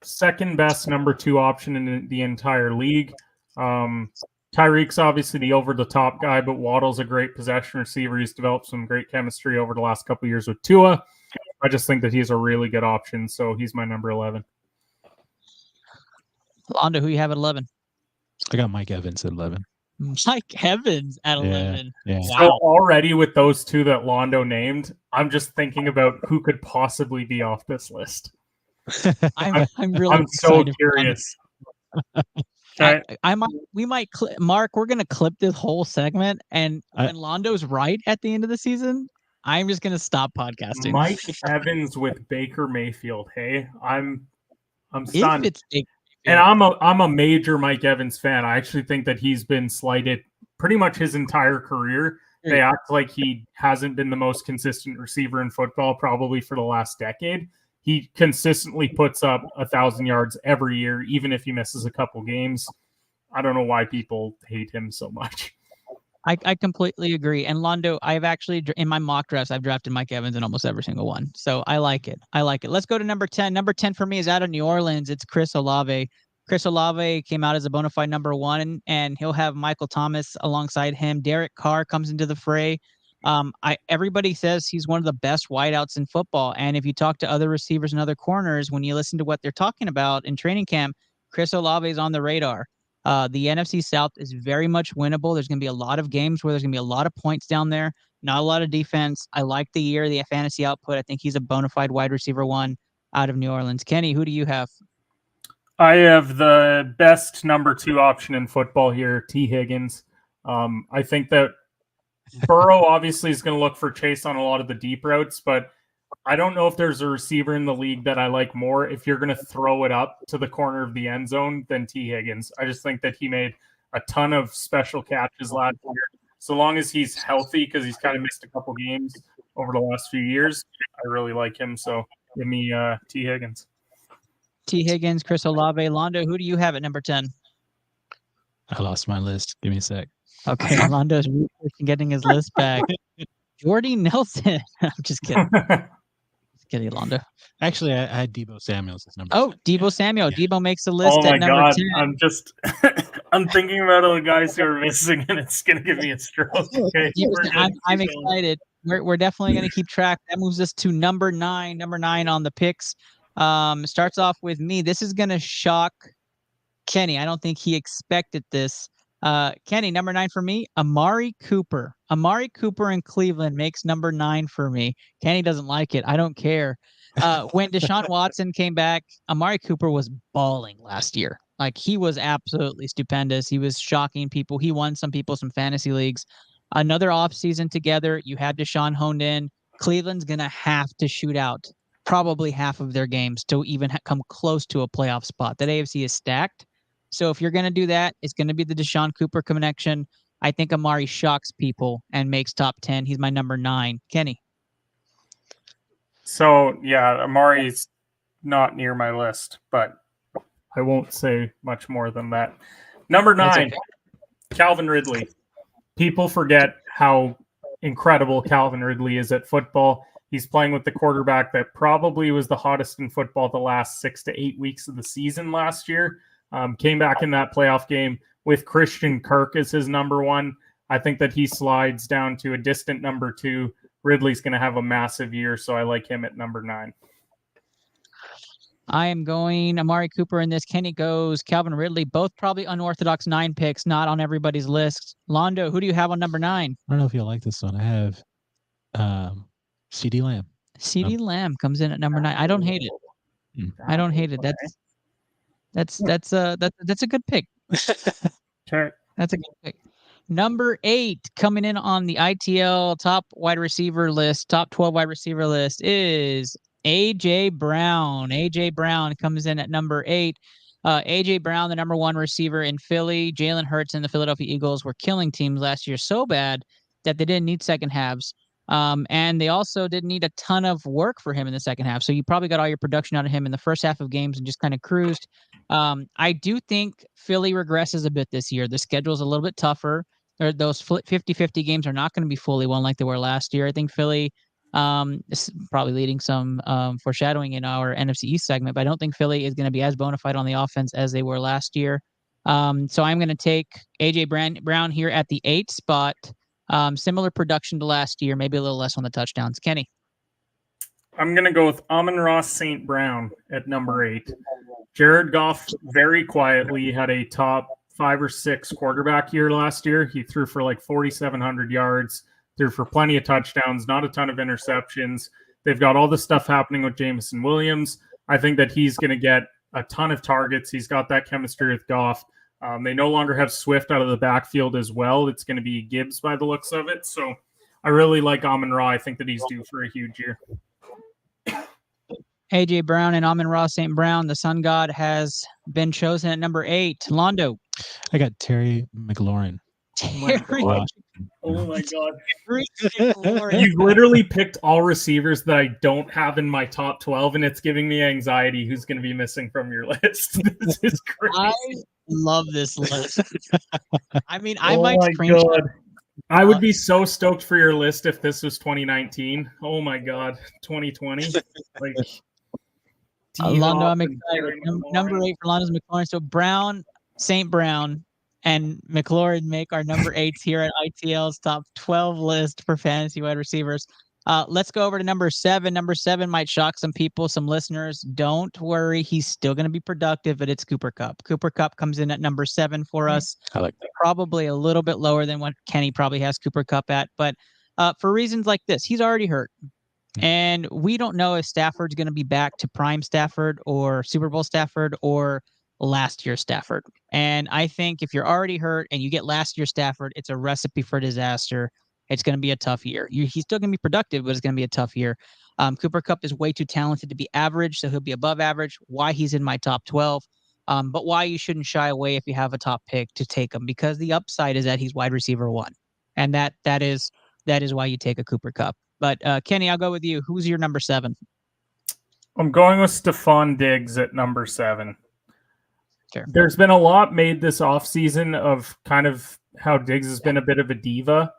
S4: second best number 2 option in the entire league. Tyreek's obviously the over-the-top guy, but Waddle's a great possession receiver. He's developed some great chemistry over the last couple of years with Tua. I just think that he's a really good option, so he's my number 11.
S3: Londo, who you have at 11?
S5: I got Mike Evans at 11.
S3: Mike Evans at 11.
S5: Yeah.
S3: Wow.
S4: So already with those two that Londo named, I'm just thinking about who could possibly be off this list.
S3: I'm really
S4: so curious.
S3: We might Mark, we're going to clip this whole segment, and when Londo's right at the end of the season, I'm just going to stop podcasting.
S4: Mike Evans with Baker Mayfield. Hey, I'm stunned. And I'm a major Mike Evans fan. I actually think that he's been slighted pretty much his entire career. They act like he hasn't been the most consistent receiver in football probably for the last decade. He consistently puts up 1,000 yards every year, even if he misses a couple games. I don't know why people hate him so much.
S3: I completely agree. And Londo, I've actually, in my mock drafts, I've drafted Mike Evans in almost every single one. So I like it. Let's go to number 10. Number 10 for me is out of New Orleans. It's Chris Olave. Chris Olave came out as a bona fide number 1, and he'll have Michael Thomas alongside him. Derek Carr comes into the fray. Everybody says he's one of the best wideouts in football. And if you talk to other receivers and other corners, when you listen to what they're talking about in training camp, Chris Olave is on the radar. The NFC South is very much winnable. There's going to be a lot of games where there's going to be a lot of points down there, not a lot of defense. I like the fantasy output. I think he's a bona fide wide receiver 1 out of New Orleans. Kenny, who do you have?
S4: I have the best number 2 option in football here, T. Higgins. I think that Burrow obviously is going to look for Chase on a lot of the deep routes, but I don't know if there's a receiver in the league that I like more if you're going to throw it up to the corner of the end zone than T. Higgins. I just think that he made a ton of special catches last year. So long as he's healthy, because he's kind of missed a couple games over the last few years, I really like him. So give me T. Higgins.
S3: T. Higgins, Chris Olave. Londo, who do you have at number 10?
S5: I lost my list. Give me a sec.
S3: Okay, Londo's getting his list back. Jordy Nelson. I'm just kidding. Just kidding, Londo.
S5: Actually, I had Debo Samuels as number 10.
S3: Debo Samuel. Yeah. Debo makes the list at number 10.
S4: I'm thinking about all the guys who are missing, and it's going to give me a stroke. Okay.
S3: I'm excited. We're definitely going to keep track. That moves us to number 9. Number 9 on the picks. Starts off with me. This is going to shock Kenny. I don't think he expected this. Kenny, number 9 for me, Amari Cooper. Amari Cooper in Cleveland makes number 9 for me. Kenny doesn't like it. I don't care. When Deshaun Watson came back, Amari Cooper was balling last year. Like, he was absolutely stupendous. He was shocking people. He won some people some fantasy leagues. Another offseason together. You had Deshaun honed in. Cleveland's going to have to shoot out probably half of their games to even come close to a playoff spot. That AFC is stacked. So if you're going to do that, it's going to be the Deshaun Cooper connection. I think Amari shocks people and makes top 10. He's my number 9. Kenny.
S4: So, yeah, Amari's not near my list, but I won't say much more than that. Number 9, Calvin Ridley. People forget how incredible Calvin Ridley is at football. He's playing with the quarterback that probably was the hottest in football the last 6 to 8 weeks of the season last year. Came back in that playoff game with Christian Kirk as his number 1. I think that he slides down to a distant number 2. Ridley's going to have a massive year, so I like him at number 9.
S3: I am going Amari Cooper in this. Kenny goes Calvin Ridley. Both probably unorthodox 9 picks, not on everybody's list. Londo, who do you have on number 9?
S5: I don't know if you'll like this one. I have CeeDee Lamb.
S3: CeeDee Lamb comes in at number 9. I don't hate it. I don't hate it. That's a good pick.
S4: Sure.
S3: That's a good pick. Number 8 coming in on the ITL top wide receiver list, top 12 wide receiver list is A.J. Brown. A.J. Brown comes in at number 8. A.J. Brown, the number 1 receiver in Philly. Jalen Hurts and the Philadelphia Eagles were killing teams last year so bad that they didn't need second halves. And they also didn't need a ton of work for him in the second half. So you probably got all your production out of him in the first half of games and just kind of cruised. I do think Philly regresses a bit this year. The schedule is a little bit tougher. those 50-50 games are not going to be fully won like they were last year. I think Philly is probably leading some foreshadowing in our NFC East segment, but I don't think Philly is going to be as bona fide on the offense as they were last year. So I'm going to take A.J. Brown here at the 8th spot. Similar production to last year, maybe a little less on the touchdowns. Kenny?
S4: I'm going to go with Amon-Ra St. Brown at number 8. Jared Goff very quietly had a top 5 or 6 quarterback year last year. He threw for like 4,700 yards, threw for plenty of touchdowns, not a ton of interceptions. They've got all this stuff happening with Jameson Williams. I think that he's going to get a ton of targets. He's got that chemistry with Goff. They no longer have Swift out of the backfield as well. It's going to be Gibbs by the looks of it. So I really like Amon-Ra. I think that he's due for a huge year.
S3: A.J. Brown and Amon-Ra St. Brown, the Sun God, has been chosen at number 8. Londo?
S5: I got Terry McLaurin.
S4: Oh my God. You literally picked all receivers that I don't have in my top 12, and it's giving me anxiety who's going to be missing from your list. This is crazy.
S3: I love this list. I mean, I
S4: oh
S3: might
S4: my
S3: screenshot.
S4: God. I would be so stoked for your list if this was 2019. Oh my God. 2020. Like,
S3: Londo, I'm excited. Number 8 for Londo's McLaurin. So Brown, St. Brown, and McLaurin make our number 8s here at ITL's top 12 list for fantasy wide receivers. Let's go over to number 7. Number 7 might shock some people, some listeners. Don't worry. He's still going to be productive, but it's Cooper Kupp. Cooper Kupp comes in at number 7 for us.
S5: I like that.
S3: Probably a little bit lower than what Kenny probably has Cooper Kupp at. But for reasons like this, he's already hurt. And we don't know if Stafford's going to be back to prime Stafford or Super Bowl Stafford or last year's Stafford. And I think if you're already hurt and you get last year's Stafford, it's a recipe for disaster. It's going to be a tough year. He's still going to be productive, but it's going to be a tough year. Cooper Kupp is way too talented to be average, so he'll be above average. Why he's in my top 12. But why you shouldn't shy away if you have a top pick to take him, because the upside is that he's wide receiver 1. And that is why you take a Cooper Kupp. But Kenny, I'll go with you. Who's your number 7?
S4: I'm going with Stephon Diggs at number 7.
S3: Sure.
S4: There's been a lot made this offseason of kind of how Diggs has been a bit of a diva.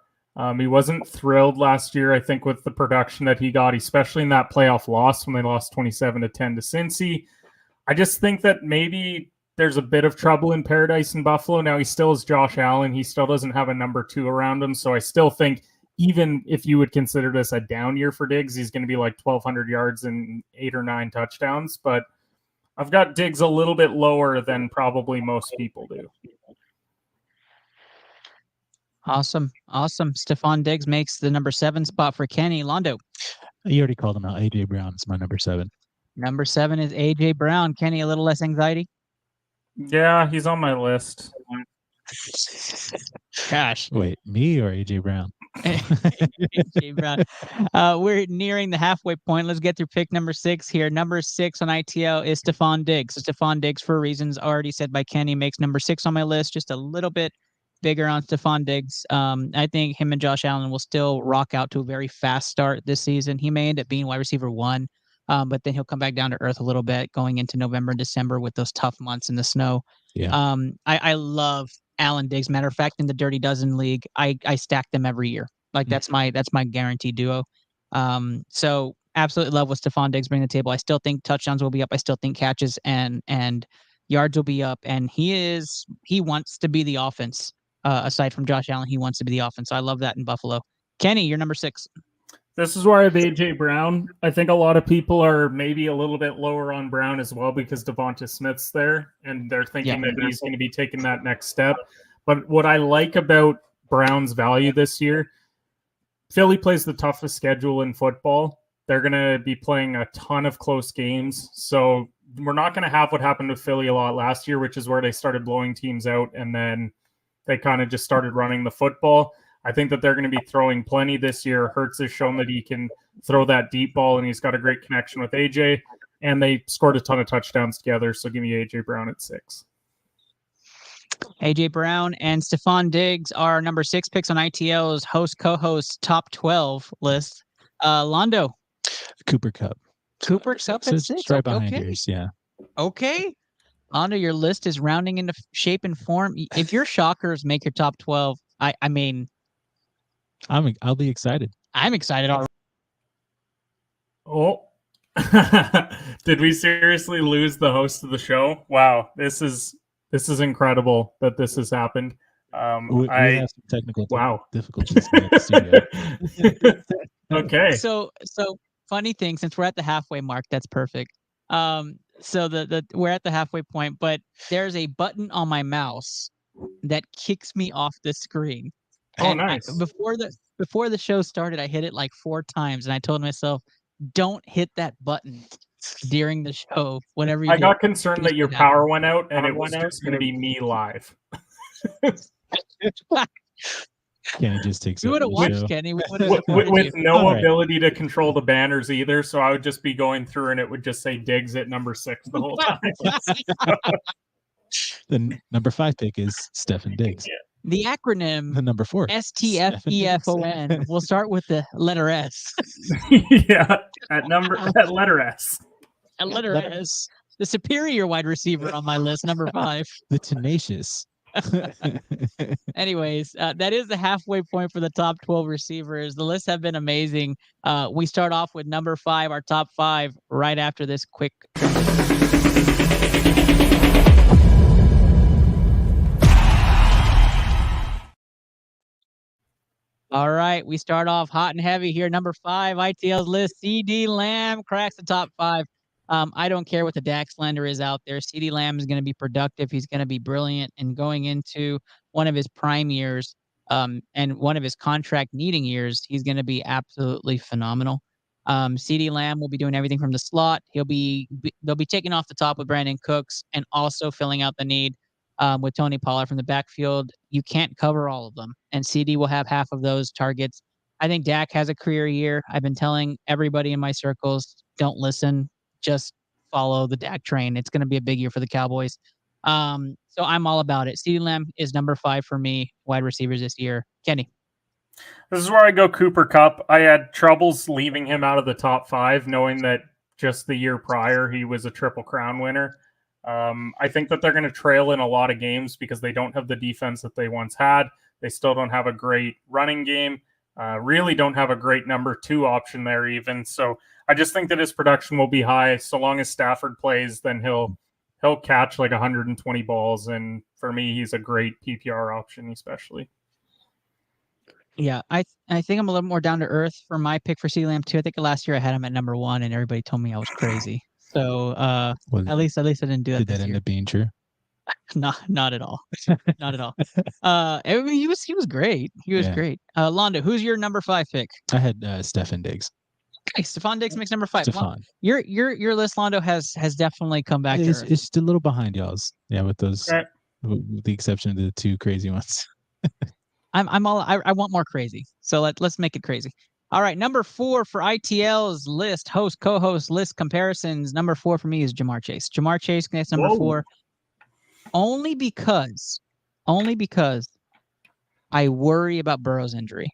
S4: He wasn't thrilled last year, I think, with the production that he got, especially in that playoff loss when they lost 27-10 to Cincy. I just think that maybe there's a bit of trouble in paradise in Buffalo. Now, he still is Josh Allen. He still doesn't have a number 2 around him. So I still think, even if you would consider this a down year for Diggs, he's going to be like 1,200 yards and 8 or 9 touchdowns. But I've got Diggs a little bit lower than probably most people do.
S3: Awesome. Stephon Diggs makes the number 7 spot for Kenny. Londo?
S5: You already called him out. A.J. Brown is my number 7.
S3: Number 7 is A.J. Brown. Kenny, a little less anxiety?
S4: Yeah, he's on my list.
S3: Gosh.
S5: Wait, me or A.J. Brown?
S3: A.J. Brown. We're nearing the halfway point. Let's get through pick number 6 here. Number 6 on ITL is Stephon Diggs. Stephon Diggs, for reasons already said by Kenny, makes number 6 on my list. Just a little bit bigger on Stephon Diggs. I think him and Josh Allen will still rock out to a very fast start this season. He may end up being wide receiver 1, but then he'll come back down to earth a little bit going into November and December with those tough months in the snow.
S5: Yeah.
S3: I love Allen Diggs. Matter of fact, in the Dirty Dozen League, I stack them every year. Like that's my guaranteed duo. So absolutely love what Stephon Diggs bring to the table. I still think touchdowns will be up. I still think catches and yards will be up. And he wants to be the offense. Aside from Josh Allen, he wants to be the offense. So I love that in Buffalo. Kenny, you're number 6.
S4: This is where I have A.J. Brown. I think a lot of people are maybe a little bit lower on Brown as well because Devonta Smith's there, and they're thinking that he's going to be taking that next step. But what I like about Brown's value this year, Philly plays the toughest schedule in football. They're going to be playing a ton of close games. So we're not going to have what happened to Philly a lot last year, which is where they started blowing teams out and then they kind of just started running the football. I think that they're going to be throwing plenty this year. Hurts has shown that he can throw that deep ball, and he's got a great connection with AJ. And they scored a ton of touchdowns together, so give me A.J. Brown at 6.
S3: A.J. Brown and Stephon Diggs are number 6 picks on ITL's co-host top 12 list. Londo?
S5: Cooper Kupp.
S3: Cooper Kupp at 6?
S5: Right behind yours, yeah.
S3: Okay. Londo, your list is rounding into shape and form. If your shockers make your top 12, I mean,
S5: I'll be excited.
S3: I'm excited already.
S4: Oh, did we seriously lose the host of the show? Wow, this is incredible that this has happened.
S5: We have some technical difficulties here at the studio.
S4: Okay.
S3: So funny thing, since we're at the halfway mark, that's perfect. So the we're at the halfway point, but there's a button on my mouse that kicks me off the screen.
S4: Oh,
S3: And
S4: nice.
S3: before the show started, I hit it like 4 times, and I told myself, "Don't hit that button during the show. Whenever you
S4: I got concerned that your power went out, and it was just going to be me live.
S5: Kenny just takes
S3: We
S5: over
S3: would have
S5: the
S3: watched
S5: show.
S3: Kenny. We
S4: with no ability to control the banners either, so I would just be going through, and it would just say Diggs at number 6 the whole time.
S5: The number 5 pick is Stefan Diggs.
S4: Yeah.
S3: The acronym
S5: The number 4
S3: STFEFON will start with the letter S.
S4: Yeah, at letter S.
S3: At letter S. The superior wide receiver on my list, number 5.
S5: The tenacious.
S3: Anyways, that is the halfway point for the top 12 receivers. The lists have been amazing. We start off with number 5, our top 5, right after this quick. All right, we start off hot and heavy here. Number 5, ITL's list, CeeDee Lamb cracks the top 5. I don't care what the Dak slander is out there. CeeDee Lamb is going to be productive. He's going to be brilliant. And going into one of his prime years and one of his contract needing years, he's going to be absolutely phenomenal. CeeDee Lamb will be doing everything from the slot. They'll be taking off the top with Brandon Cooks and also filling out the need with Tony Pollard from the backfield. You can't cover all of them. And CeeDee will have half of those targets. I think Dak has a career year. I've been telling everybody in my circles, don't listen. Just follow the Dak train. It's going to be a big year for the Cowboys. So I'm all about it. CeeDee Lamb is number 5 for me, wide receivers this year. Kenny.
S4: This is where I go Cooper Kupp. I had troubles leaving him out of the top 5, knowing that just the year prior he was a Triple Crown winner. I think that they're going to trail in a lot of games because they don't have the defense that they once had. They still don't have a great running game. Really don't have a great number 2 option there even. So I just think that his production will be high. So long as Stafford plays, then he'll catch like 120 balls. And for me, he's a great PPR option, especially.
S3: Yeah, I think I'm a little more down to earth for my pick for CeeDee Lamb too. I think last year I had him at number 1, and everybody told me I was crazy. So at least I didn't do that.
S5: Did that end up being true?
S3: Not at all. Not at all. I mean, he was great. He was great. Londo, who's your number 5 pick?
S5: I had Stefan Diggs.
S3: Okay, Stephon Diggs makes number 5.
S5: Stephon.
S3: Your list, Londo, has definitely come back.
S5: It's just a little behind y'all's. Yeah, with those, with the exception of the 2 crazy ones.
S3: I want more crazy. So let's make it crazy. All right, number 4 for ITL's list, host, co-host list comparisons. Number 4 for me is Jamar Chase. Jamar Chase gets number 4. Only because I worry about Burrow's injury.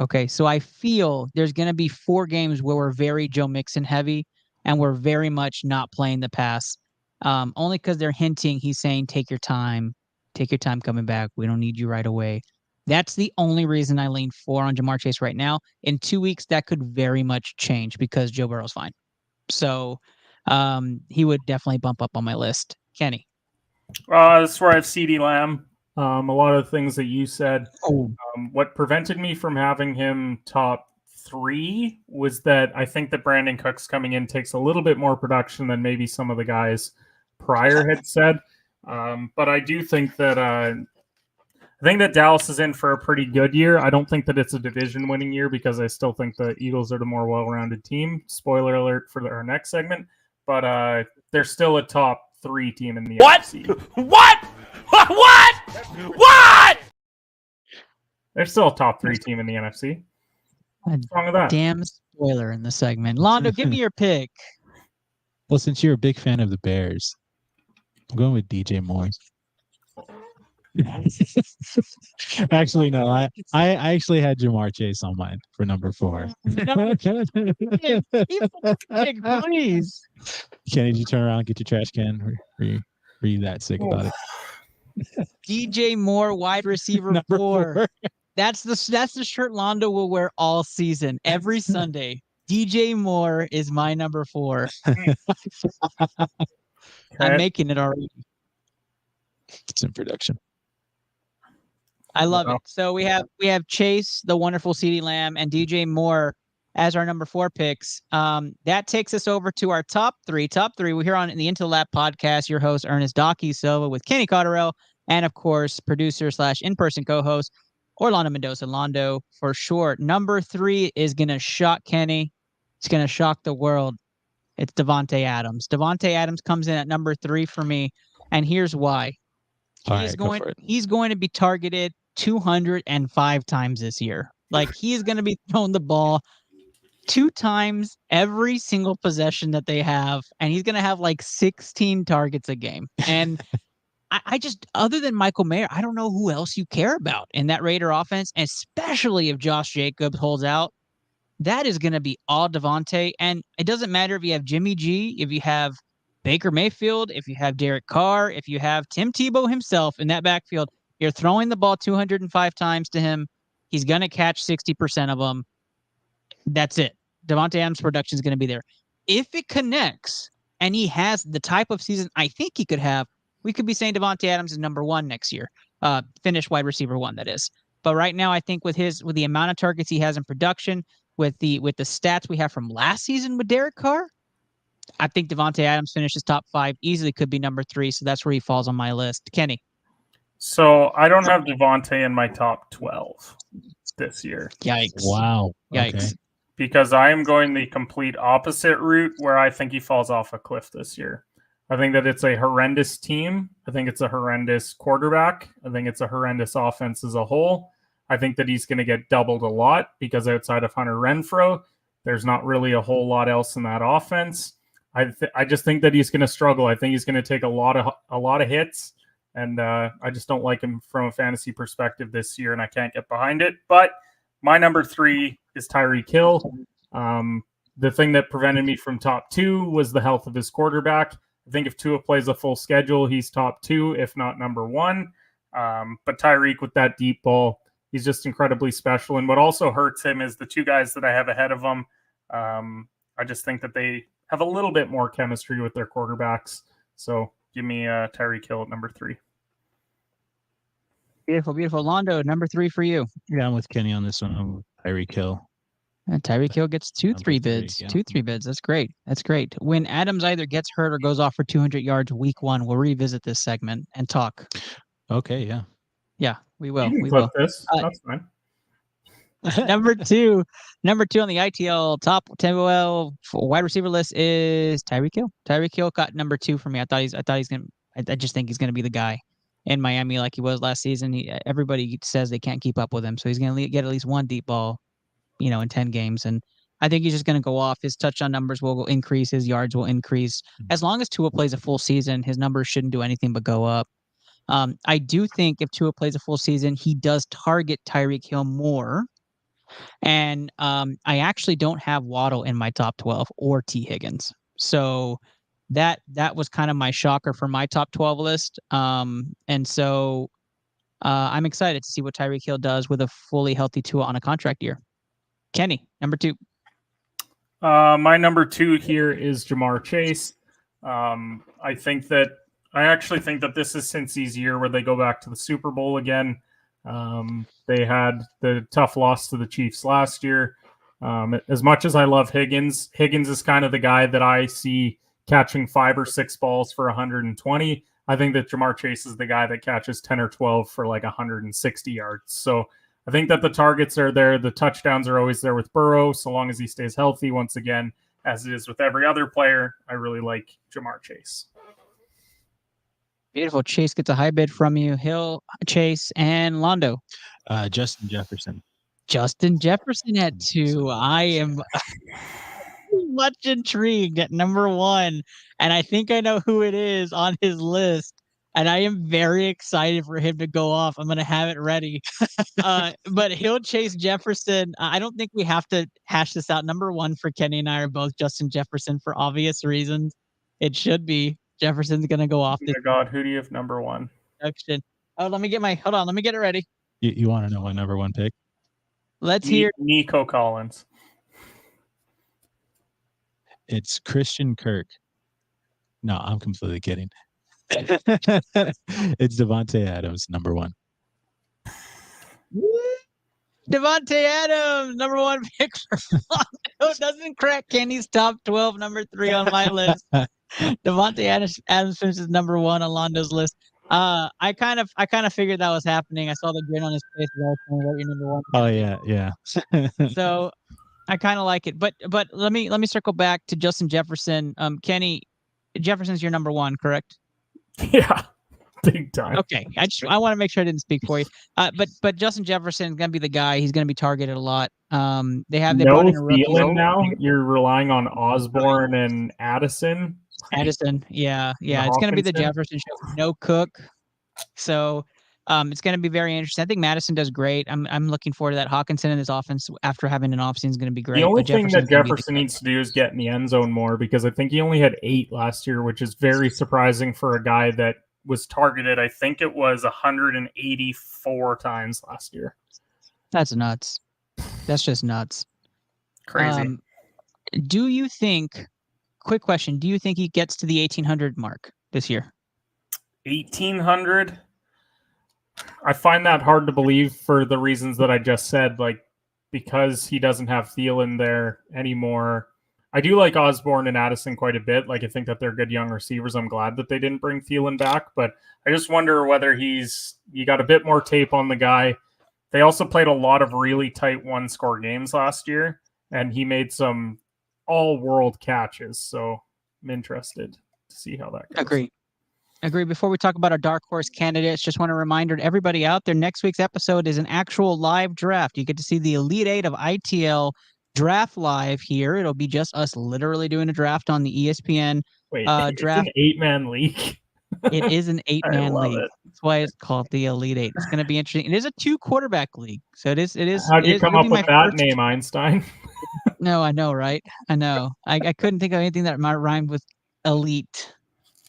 S3: Okay, so I feel there's going to be 4 games where we're very Joe Mixon heavy and we're very much not playing the pass. Only because they're hinting, he's saying, take your time coming back. We don't need you right away. That's the only reason I lean 4 on Jamar Chase right now. In 2 weeks, that could very much change because Joe Burrow's fine. So he would definitely bump up on my list. Kenny.
S4: That's where I have CeeDee Lamb. A lot of things that you said. What prevented me from having him top 3 was that I think that Brandon Cooks coming in takes a little bit more production than maybe some of the guys prior had said. But I do think that Dallas is in for a pretty good year. I don't think that it's a division-winning year because I still think the Eagles are the more well-rounded team. Spoiler alert for our next segment. But they're still a top 3 team in the NFC.
S7: What?
S4: They're still a top 3 team in the NFC. What's wrong with that?
S3: Damn spoiler in the segment. Londo, give me your pick.
S5: Well, since you're a big fan of the Bears, I'm going with DJ Moore. Actually, no. I actually had Jamar Chase on mine for number 4.
S3: Please.
S5: Kenny, did you turn around and get your trash can? Were you that sick about it?
S3: DJ Moore, wide receiver
S5: Number
S3: 4. That's the shirt Londo will wear all season, every Sunday. DJ Moore is my number 4. I'm making it already.
S5: It's in production.
S3: I love it. So we have Chase, the wonderful CeeDee Lamb, and DJ Moore as our number 4 picks. That takes us over to our top 3. Top 3, we're here on the Into the Lap podcast. Your host, Ernest Docky Silva, with Kenny Cotterell, and of course, producer / in-person co-host, Orlando Mendoza, Londo for short. Number 3 is going to shock Kenny. It's going to shock the world. It's Davante Adams. Davante Adams comes in at number 3 for me, and here's why. He's going to be targeted 205 times this year. Like, he is going to be thrown the ball 2 times every single possession that they have, and he's going to have like 16 targets a game. And I just, other than Michael Mayer, I don't know who else you care about in that Raider offense, especially if Josh Jacobs holds out. That is going to be all Davante. And it doesn't matter if you have Jimmy G, if you have Baker Mayfield, if you have Derek Carr, if you have Tim Tebow himself in that backfield, you're throwing the ball 205 times to him. He's going to catch 60% of them. That's it. Davante Adams' production is going to be there. If it connects and he has the type of season I think he could have, we could be saying Davante Adams is number 1 next year. Finish wide receiver 1, that is. But right now, I think with the amount of targets he has in production, with the stats we have from last season with Derek Carr, I think Davante Adams finishes top 5, easily could be number 3. So that's where he falls on my list. Kenny.
S4: So I don't have Davante in my top 12 this year.
S3: Yikes.
S5: Wow.
S3: Yikes.
S5: Okay.
S4: Because I am going the complete opposite route, where I think he falls off a cliff this year. I think that it's a horrendous team. I think it's a horrendous quarterback. I think it's a horrendous offense as a whole. I think that he's going to get doubled a lot, because outside of Hunter Renfrow, there's not really a whole lot else in that offense. I just think that he's going to struggle. I think he's going to take a lot of hits, and I just don't like him from a fantasy perspective this year, and I can't get behind it. But my number 3 is Tyreek Hill. The thing that prevented me from top 2 was the health of his quarterback. I think if Tua plays a full schedule, he's top 2, if not number 1. But Tyreek, with that deep ball, he's just incredibly special. And what also hurts him is the 2 guys that I have ahead of him. I just think that they have a little bit more chemistry with their quarterbacks. So give me Tyreek Hill at number 3.
S3: Beautiful, beautiful. Londo, number 3 for you.
S5: Yeah, I'm with Kenny on this one. I'm with Tyreek Hill.
S3: And Tyreek Hill gets 2-3 bids. Yeah. 2-3 bids. That's great. That's great. When Adams either gets hurt or goes off for 200 yards week 1, we'll revisit this segment and talk.
S5: Okay, yeah.
S3: Yeah, we will.
S4: We will. This. That's fine.
S3: Number two on the ITL top 10 wide receiver list is Tyreek Hill. Tyreek Hill got number 2 for me. I just think he's gonna be the guy in Miami like he was last season. Everybody says they can't keep up with him, so he's gonna get at least 1 deep ball, in 10 games. And I think he's just gonna go off. His touchdown numbers will increase. His yards will increase. As long as Tua plays a full season, his numbers shouldn't do anything but go up. I do think if Tua plays a full season, he does target Tyreek Hill more. And I actually don't have Waddle in my top 12 or T. Higgins. So that was kind of my shocker for my top 12 list. And so I'm excited to see what Tyreek Hill does with a fully healthy Tua on a contract year. Kenny, number 2.
S4: My number 2 here is Jamar Chase. I actually think that this is Cincy's year where they go back to the Super Bowl again. They had the tough loss to the Chiefs last year. As much as I love Higgins is kind of the guy that I see catching 5 or 6 balls for 120. I think that Jamar Chase is the guy that catches 10 or 12 for like 160 yards. So I think that the targets are there. The touchdowns are always there with Burrow, so long as he stays healthy. Once again, as it is with every other player, I really like Jamar Chase.
S3: Beautiful. Chase gets a high bid from you. Hill, Chase, and Londo.
S5: Justin Jefferson.
S3: Justin Jefferson at 2. I am much intrigued at number 1, and I think I know who it is on his list, and I am very excited for him to go off. I'm going to have it ready. But Hill, Chase, Jefferson, I don't think we have to hash this out. Number 1 for Kenny and I are both Justin Jefferson for obvious reasons. It should be. Jefferson's going to go off.
S4: Oh my God, who do you have number 1?
S3: introduction. Oh, let me get it ready.
S5: You want to know my number one pick?
S3: Let's hear
S4: Nico Collins.
S5: It's Christian Kirk. No, I'm completely kidding. It's Devontae Adams, number one.
S3: Devontae Adams, number one pick for Londo. Doesn't crack Kenny's top 12, number 3 on my list. Devontae Adams finishes number 1 on Londo's list. I kind of figured that was happening. I saw the grin on his face as I was telling you what your number 1.
S5: Oh yeah.
S3: So I kind of like it, but let me circle back to Justin Jefferson. Kenny, Jefferson's your number 1, correct?
S4: Yeah, big time.
S3: Okay, I want to make sure I didn't speak for you. But Justin Jefferson is gonna be the guy. He's gonna be targeted a lot. They brought in a rookie
S4: now. You're relying on Osborne and Addison.
S3: Addison, yeah. It's gonna be the Jefferson show. No Cook, so it's gonna be very interesting. I think Madison does great. I'm looking forward to that. Hawkinson in this offense after having an offseason is gonna be great.
S4: The only thing that Jefferson needs to do is get in the end zone more, because I think he only had 8 last year, which is very surprising for a guy that was targeted. I think it was 184 times last year.
S3: That's nuts. That's just nuts.
S4: Crazy.
S3: Do you think? Quick question: do you think he gets to the 1,800 mark this year?
S4: 1,800. I find that hard to believe for the reasons that I just said, like because he doesn't have Thielen there anymore. I do like Osborne and Addison quite a bit. Like I think that they're good young receivers. I'm glad that they didn't bring Thielen back, but I just wonder whether you got a bit more tape on the guy. They also played a lot of really tight 1-score games last year, and he made some all-world catches. So I'm interested to see how that goes.
S3: Agree. Before we talk about our dark horse candidates, just want a reminder to everybody out there, next week's episode is an actual live draft. You get to see the Elite 8 of ITL draft live here. It'll be just us literally doing a draft on the ESPN draft.
S4: It's an 8-man league.
S3: It is an 8-man league. That's why it's called the Elite 8. It's going to be interesting. It is a 2-quarterback league. So it is.
S4: How'd you come up with that name, Einstein?
S3: No, I know, right? I know. I couldn't think of anything that might rhyme with elite.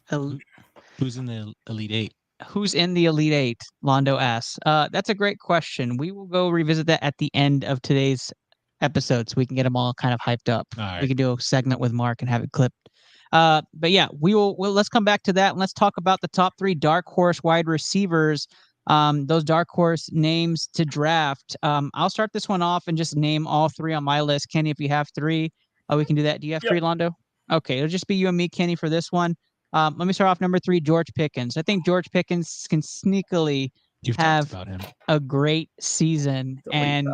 S5: Who's in the Elite 8?
S3: Who's in the Elite 8? Londo asks. That's a great question. We will go revisit that at the end of today's episode so we can get them all kind of hyped up.
S5: Right.
S3: We can do a segment with Mark and have it clipped. But yeah, let's come back to that and let's talk about the top 3 dark horse wide receivers. Those dark horse names to draft. I'll start this one off and just name all 3 on my list. Kenny, if you have 3, we can do that. Do you have 3, Londo? Okay, it'll just be you and me, Kenny, for this one. Let me start off number 3, George Pickens. I think George Pickens can sneakily have a great season and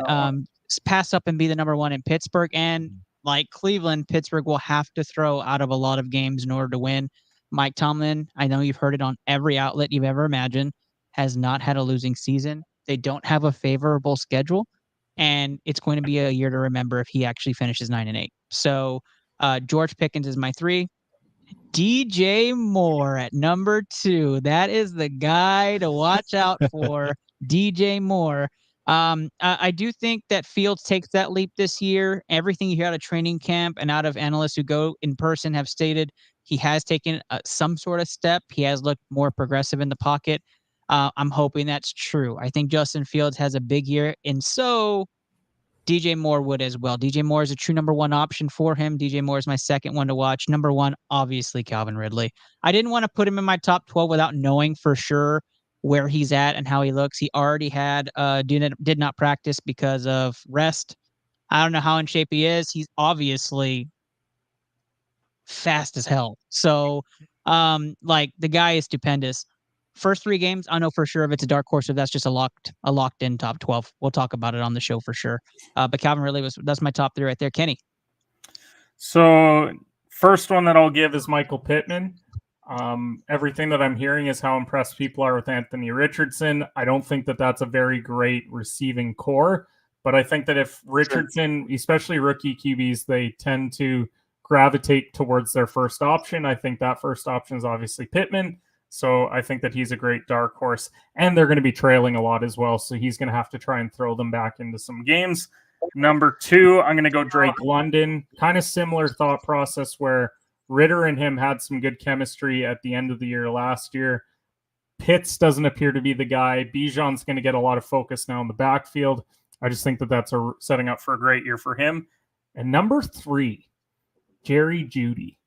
S3: pass up and be the number 1 in Pittsburgh. And like Cleveland, Pittsburgh will have to throw out of a lot of games in order to win. Mike Tomlin, I know you've heard it on every outlet you've ever imagined, has not had a losing season. They don't have a favorable schedule, and it's going to be a year to remember if he actually finishes 9-8. So George Pickens is my 3. DJ Moore at number 2. That is the guy to watch out for. DJ Moore. I do think that Fields takes that leap this year. Everything you hear out of training camp and out of analysts who go in person have stated he has taken some sort of step. He has looked more progressive in the pocket. I'm hoping that's true. I think Justin Fields has a big year, and so DJ Moore would as well. DJ Moore is a true number 1 option for him. DJ Moore is my second one to watch. Number 1, obviously, Calvin Ridley. I didn't want to put him in my top 12 without knowing for sure where he's at and how he looks. He already had did not practice because of rest. I don't know how in shape he is. He's obviously fast as hell. So, like the guy is stupendous. First 3 games, I know for sure if it's a dark horse, if that's just a locked in top 12. We'll talk about it on the show for sure. But Calvin Ridley that's my top 3 right there. Kenny.
S4: So first one that I'll give is Michael Pittman. Everything that I'm hearing is how impressed people are with Anthony Richardson. I don't think that that's a very great receiving core, but I think that if Richardson, especially rookie QBs, they tend to gravitate towards their first option. I think that first option is obviously Pittman. So I think that he's a great dark horse, and they're going to be trailing a lot as well. So he's going to have to try and throw them back into some games. Number 2, I'm going to go Drake London. Kind of similar thought process where Ritter and him had some good chemistry at the end of the year last year. Pitts doesn't appear to be the guy. Bijan's going to get a lot of focus now in the backfield. I just think that that's setting up for a great year for him. And number 3, Jerry Jeudy,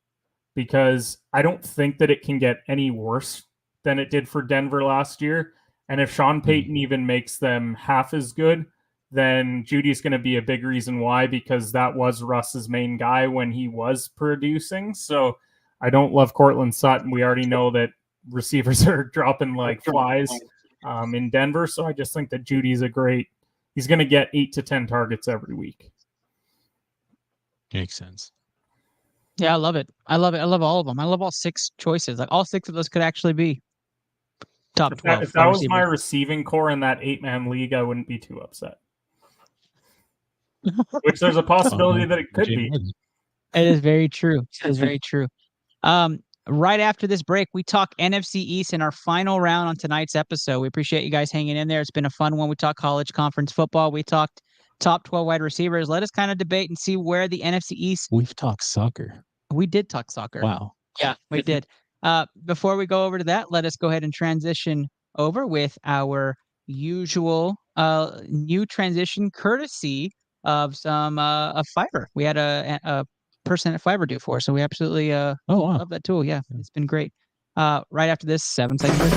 S4: because I don't think that it can get any worse than it did for Denver last year. And if Sean Payton even makes them half as good, then Judy's going to be a big reason why, because that was Russ's main guy when he was producing. So I don't love Cortland Sutton. We already know that receivers are dropping like flies in Denver. So I just think that Judy's he's going to get 8 to 10 targets every week.
S5: Makes sense.
S3: Yeah, I love it. I love all of them. I love all 6 choices. Like all 6 of those could actually be top 12.
S4: If that was my receiving core in that 8-man league, I wouldn't be too upset. Which there's a possibility that it could be.
S3: It is very true. It is very true. Right after this break, we talk NFC East in our final round on tonight's episode. We appreciate you guys hanging in there. It's been a fun one. We talked college conference football. We talked top 12 wide receivers. Let us kind of debate and see where the NFC East.
S5: We've talked soccer.
S3: We did talk soccer.
S5: Wow.
S3: Yeah, we did. Before we go over to that, let us go ahead and transition over with our usual new transition courtesy of some of Fiverr. We had a person at Fiverr do for us, so we absolutely love that tool. Yeah, it's been great. Right after this 7-second break.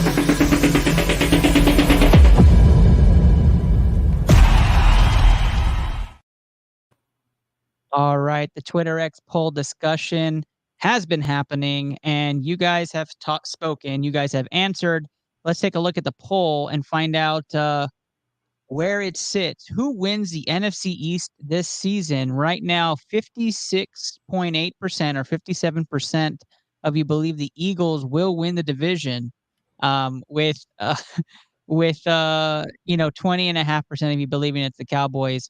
S3: All right, the Twitter X poll discussion has been happening, and you guys have spoken. You guys have answered. Let's take a look at the poll and find out where it sits. Who wins the NFC East this season? Right now, 56.8% or 57% of you believe the Eagles will win the division, with 20.5% of you believing it's the Cowboys.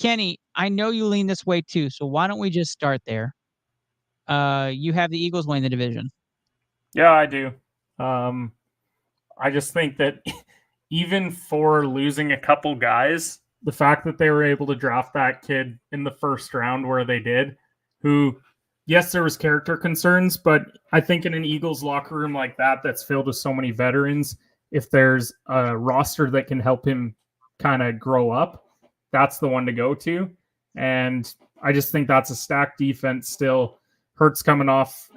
S3: Kenny, I know you lean this way too, so why don't we just start there? You have the Eagles winning the division.
S4: Yeah, I do. I just think that even for losing a couple guys, the fact that they were able to draft that kid in the first round where they did, who, yes, there was character concerns, but I think in an Eagles locker room like that, that's filled with so many veterans, if there's a roster that can help him kind of grow up, that's the one to go to. And I just think that's a stacked defense still. Hurts coming off,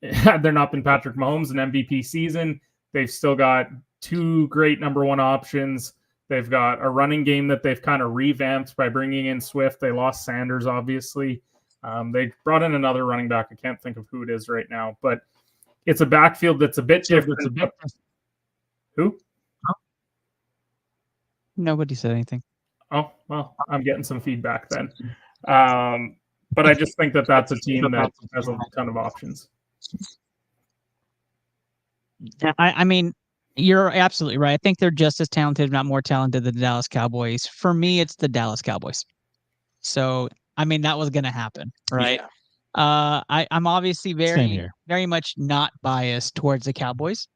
S4: had there not been Patrick Mahomes an MVP season, they've still got 2 great number 1 options. They've got a running game that they've kind of revamped by bringing in Swift. They lost Sanders, obviously. They brought in another running back. I can't think of who it is right now, but it's a backfield that's a bit different. Who?
S3: Nobody said anything.
S4: Oh, well, I'm getting some feedback then. But I just think that that's a team that has a ton of options.
S3: I mean, you're absolutely right. I think they're just as talented, if not more talented than the Dallas Cowboys. For me, it's the Dallas Cowboys. So, I mean, that was going to happen, right? Yeah. I'm obviously very much not biased towards the Cowboys.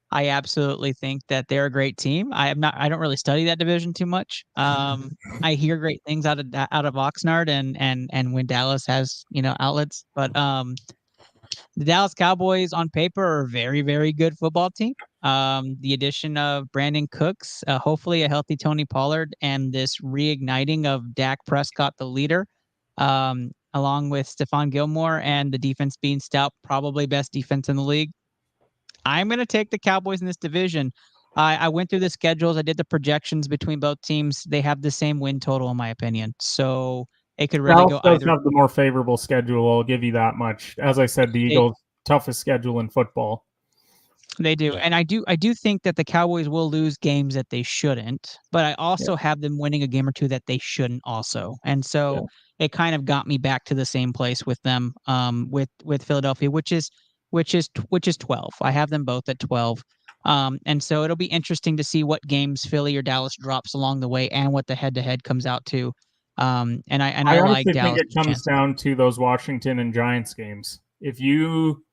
S3: I absolutely think that they're a great team. I don't really study that division too much. I hear great things out of Oxnard and when Dallas has, outlets, but the Dallas Cowboys on paper are a very, very good football team. The addition of Brandon Cooks, hopefully a healthy Tony Pollard, and this reigniting of Dak Prescott, the leader, along with Stephon Gilmore, and the defense being stout, probably best defense in the league. I'm going to take the Cowboys in this division. I went through the schedules. I did the projections between both teams. They have the same win total, in my opinion. So it could really go either.
S4: Does have the more favorable schedule. I'll give you that much. As I said, the Eagles' toughest schedule in football.
S3: They do, and I do think that the Cowboys will lose games that they shouldn't. But I also have them winning a game or two that they shouldn't also. And so it kind of got me back to the same place with them, with Philadelphia, which is 12. I have them both at 12. And so it'll be interesting to see what games Philly or Dallas drops along the way and what the head-to-head comes out to. And I like Dallas.
S4: Think it comes down to those Washington and Giants games. If you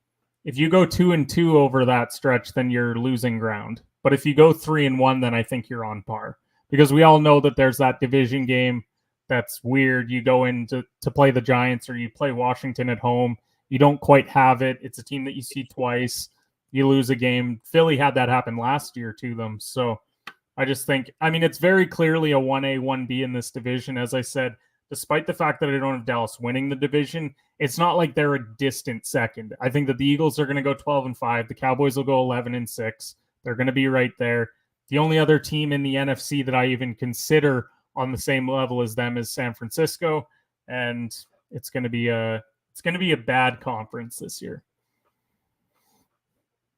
S4: go 2-2 over that stretch, then you're losing ground. But if you go 3-1, then I think you're on par. Because we all know that there's that division game that's weird. You go in to play the Giants or you play Washington at home. You don't quite have it. It's a team that you see twice. you lose a game. Philly had that happen last year to them. So I just think, I mean, it's very clearly a 1A, 1B in this division. As I said, despite the fact that I don't have Dallas winning the division, it's not like they're a distant second. I think that the Eagles are going to go 12-5. The Cowboys will go 11-6. They're going to be right there. The only other team in the NFC that I even consider on the same level as them is San Francisco, and it's going to be a bad conference this year.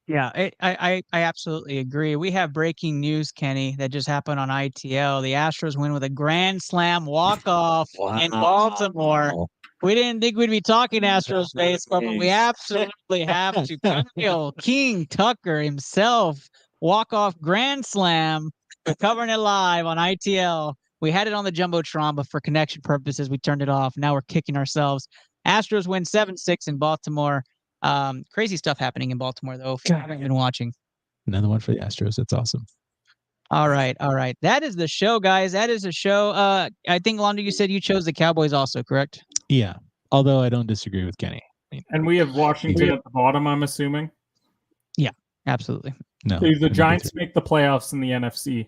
S3: Yeah, I absolutely agree. We have breaking news, Kenny, that just happened on ITL. The Astros win with a grand slam walk-off in Baltimore. We didn't think we'd be talking Astros baseball, but we absolutely have to. Kyle King Tucker himself, walk-off grand slam. We're covering it live on ITL. We had it on the Jumbotron, but for connection purposes, we turned it off. Now we're kicking ourselves. Astros win 7-6 in Baltimore. Crazy stuff happening in Baltimore, though, if you haven't been watching.
S5: Another one for the Astros. That's awesome.
S3: All right. That is the show, guys. That is the show. I think, Londo, you said you chose the Cowboys also, correct?
S5: Yeah, although I don't disagree with Kenny.
S4: And we have Washington at the bottom, I'm assuming.
S3: Yeah, absolutely.
S5: No.
S4: Do the Giants make the playoffs in the NFC?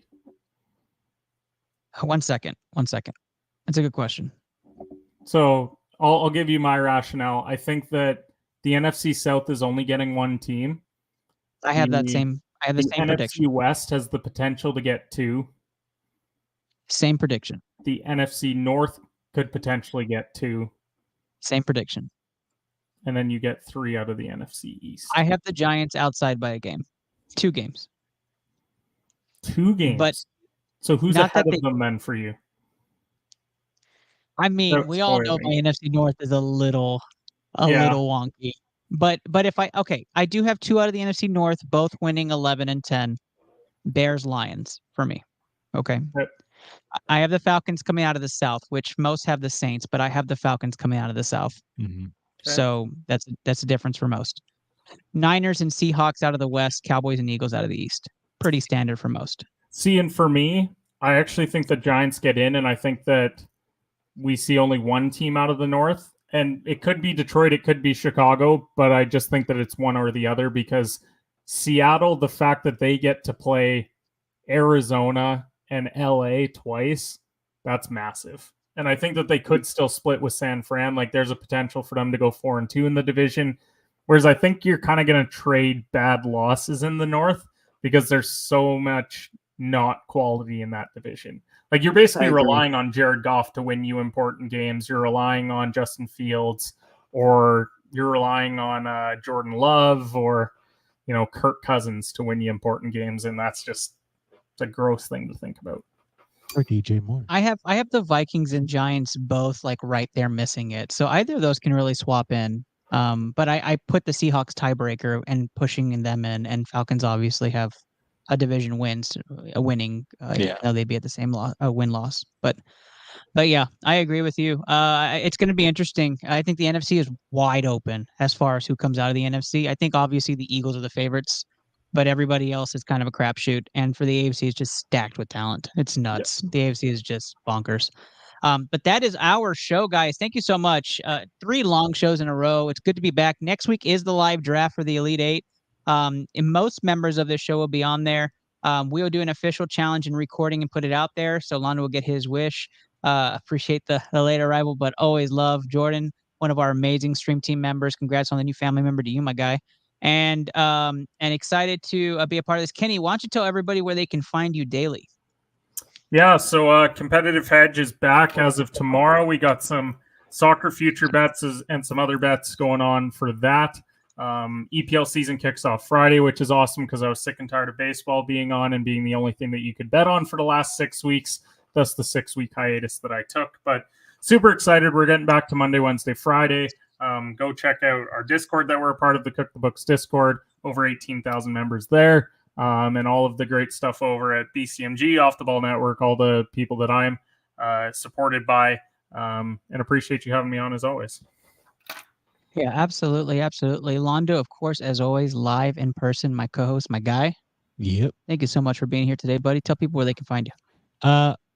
S3: 1 second. That's a good question.
S4: So I'll give you my rationale. I think that the NFC South is only getting one team.
S3: I have the same
S4: NFC
S3: prediction.
S4: West has the potential to get 2.
S3: Same prediction.
S4: The NFC North could potentially get 2.
S3: Same prediction.
S4: And then you get 3 out of the NFC East.
S3: I have the Giants outside by a game. 2 games.
S4: 2 games?
S3: But
S4: so who's ahead of them then for you?
S3: I mean, we all know my NFC North is a little wonky. But if I do have 2 out of the NFC North, both winning 11-10. Bears, Lions for me. Okay.
S4: Yep.
S3: I have the Falcons coming out of the South, which most have the Saints, but I have the Falcons coming out of the South.
S5: Mm-hmm.
S4: Okay.
S3: So that's a difference for most. Niners and Seahawks out of the West, Cowboys and Eagles out of the East. Pretty standard for most.
S4: See, and for me, I actually think the Giants get in, and I think that we see only one team out of the North. And it could be Detroit, it could be Chicago, but I just think that it's one or the other because Seattle, the fact that they get to play Arizona and LA twice, that's massive. And I think that they could still split with San Fran. Like there's a potential for them to go 4-2 in the division. Whereas I think you're kind of going to trade bad losses in the North because there's so much not quality in that division. Like you're basically relying on Jared Goff to win you important games. You're relying on Justin Fields, or you're relying on Jordan Love, or Kirk Cousins to win you important games, and that's just a gross thing to think about.
S5: Or DJ Moore.
S3: I have the Vikings and Giants both like right there missing it, so either of those can really swap in. But I put the Seahawks tiebreaker and pushing them in, and Falcons obviously have a division winning. They'd be at the same win-loss. But yeah, I agree with you. It's going to be interesting. I think the NFC is wide open as far as who comes out of the NFC. I think obviously the Eagles are the favorites, but everybody else is kind of a crapshoot. And for the AFC, it's just stacked with talent. It's nuts. Yep. The AFC is just bonkers. But that is our show, guys. Thank you so much. 3 long shows in a row. It's good to be back. Next week is the live draft for the Elite 8. And most members of this show will be on there. We will do an official challenge and recording and put it out there. So Lando will get his wish. Appreciate the late arrival, but always love Jordan, one of our amazing stream team members. Congrats on the new family member to you, my guy. And excited to be a part of this. Kenny, why don't you tell everybody where they can find you daily?
S4: Yeah, so Competitive Hedge is back as of tomorrow. We got some soccer future bets and some other bets going on for that. EPL season kicks off Friday, which is awesome because I was sick and tired of baseball being on and being the only thing that you could bet on for the last 6 weeks. That's the 6-week hiatus that I took. But super excited. We're getting back to Monday, Wednesday, Friday. Go check out our Discord that we're a part of, the Cook the Books Discord. Over 18,000 members there. And all of the great stuff over at BCMG, Off the Ball Network, all the people that I'm supported by. And appreciate you having me on as always.
S3: Yeah, absolutely. Absolutely. Londo, of course, as always, live in person, my co-host, my guy.
S5: Yep.
S3: Thank you so much for being here today, buddy. Tell people where they can find you.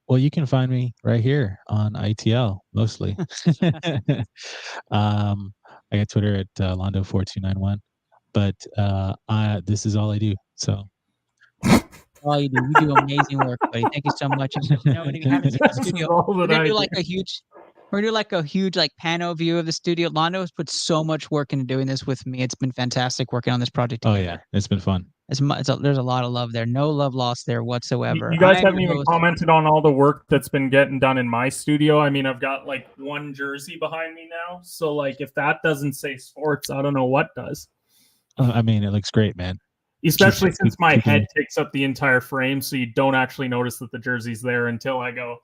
S5: Well, you can find me right here on ITL, mostly. I got Twitter at Londo4291. but this is all I do. So
S3: all you do. You do amazing work, buddy. Thank you so much. You know, when you haven't seen the studio, we're gonna do like a huge like pano view of the studio. Londo has put so much work into doing this with me. It's been fantastic working on this project together.
S5: Oh yeah, it's been fun.
S3: There's a lot of love there. No love lost there whatsoever.
S4: You guys haven't even commented on all the work that's been getting done in my studio. I mean, I've got like one jersey behind me now. So like if that doesn't say sports, I don't know what does.
S5: I mean, it looks great, man.
S4: Especially since my head takes up the entire frame, so you don't actually notice that the jersey's there until I go.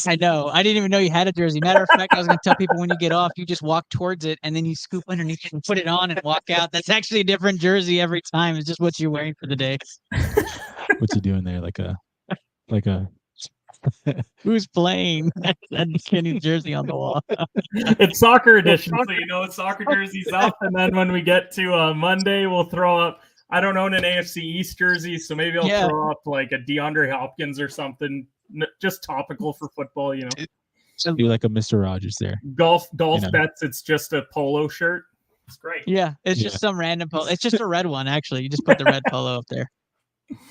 S3: I know. I didn't even know you had a jersey. Matter of fact, I was going to tell people when you get off, you just walk towards it and then you scoop underneath it and put it on and walk out. That's actually a different jersey every time. It's just what you're wearing for the day.
S5: What's he doing there? Like a.
S3: Who's playing? That's Kenny's jersey on the wall.
S4: It's soccer edition, so you know soccer jerseys up, and then when we get to Monday, we'll throw up. I don't own an AFC East jersey, so maybe I'll throw up like a DeAndre Hopkins or something, just topical for football, you know.
S5: You're like a Mr. Rogers there.
S4: Golf bets. It's just a polo shirt. It's great.
S3: Yeah, it's just some random polo. It's just a red one, actually. You just put the red polo up there.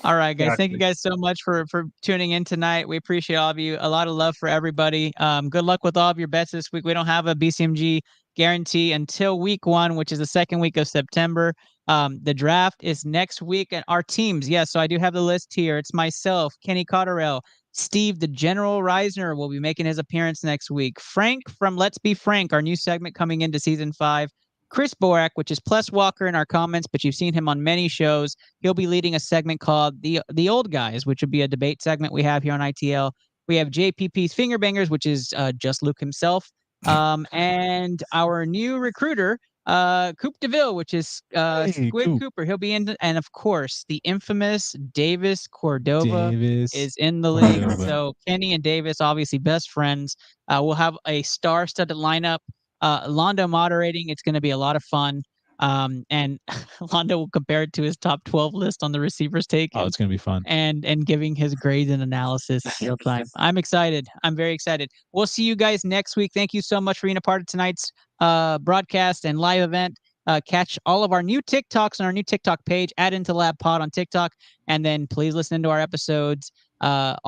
S3: All right, guys. Thank you guys so much for tuning in tonight. We appreciate all of you. A lot of love for everybody. Good luck with all of your bets this week. We don't have a BCMG guarantee until week 1, which is the second week of September. The draft is next week, and our teams. Yes, so I do have the list here. It's myself, Kenny Cotterell, Steve, the General Reisner will be making his appearance next week. Frank from Let's Be Frank, our new segment coming into season 5. Chris Borak, which is Plus Walker in our comments, but you've seen him on many shows. He'll be leading a segment called The Old Guys, which would be a debate segment we have here on ITL. We have JPP's Finger Bangers, which is just Luke himself. And our new recruiter, Coop DeVille, which is Squid Cooper. He'll be in, and of course, the infamous Davis Cordova is in the league. So Kenny and Davis, obviously best friends. We'll have a star-studded lineup. Londo moderating. It's going to be a lot of fun. And Londo will compare it to his top 12 list on the receivers taken.
S5: Oh, it's going to be fun.
S3: And giving his grades and analysis real time. I'm excited. I'm very excited. We'll see you guys next week. Thank you so much for being a part of tonight's broadcast and live event. Catch all of our new TikToks on our new TikTok page, Add Into Lab Pod on TikTok. And then please listen to our episodes. Always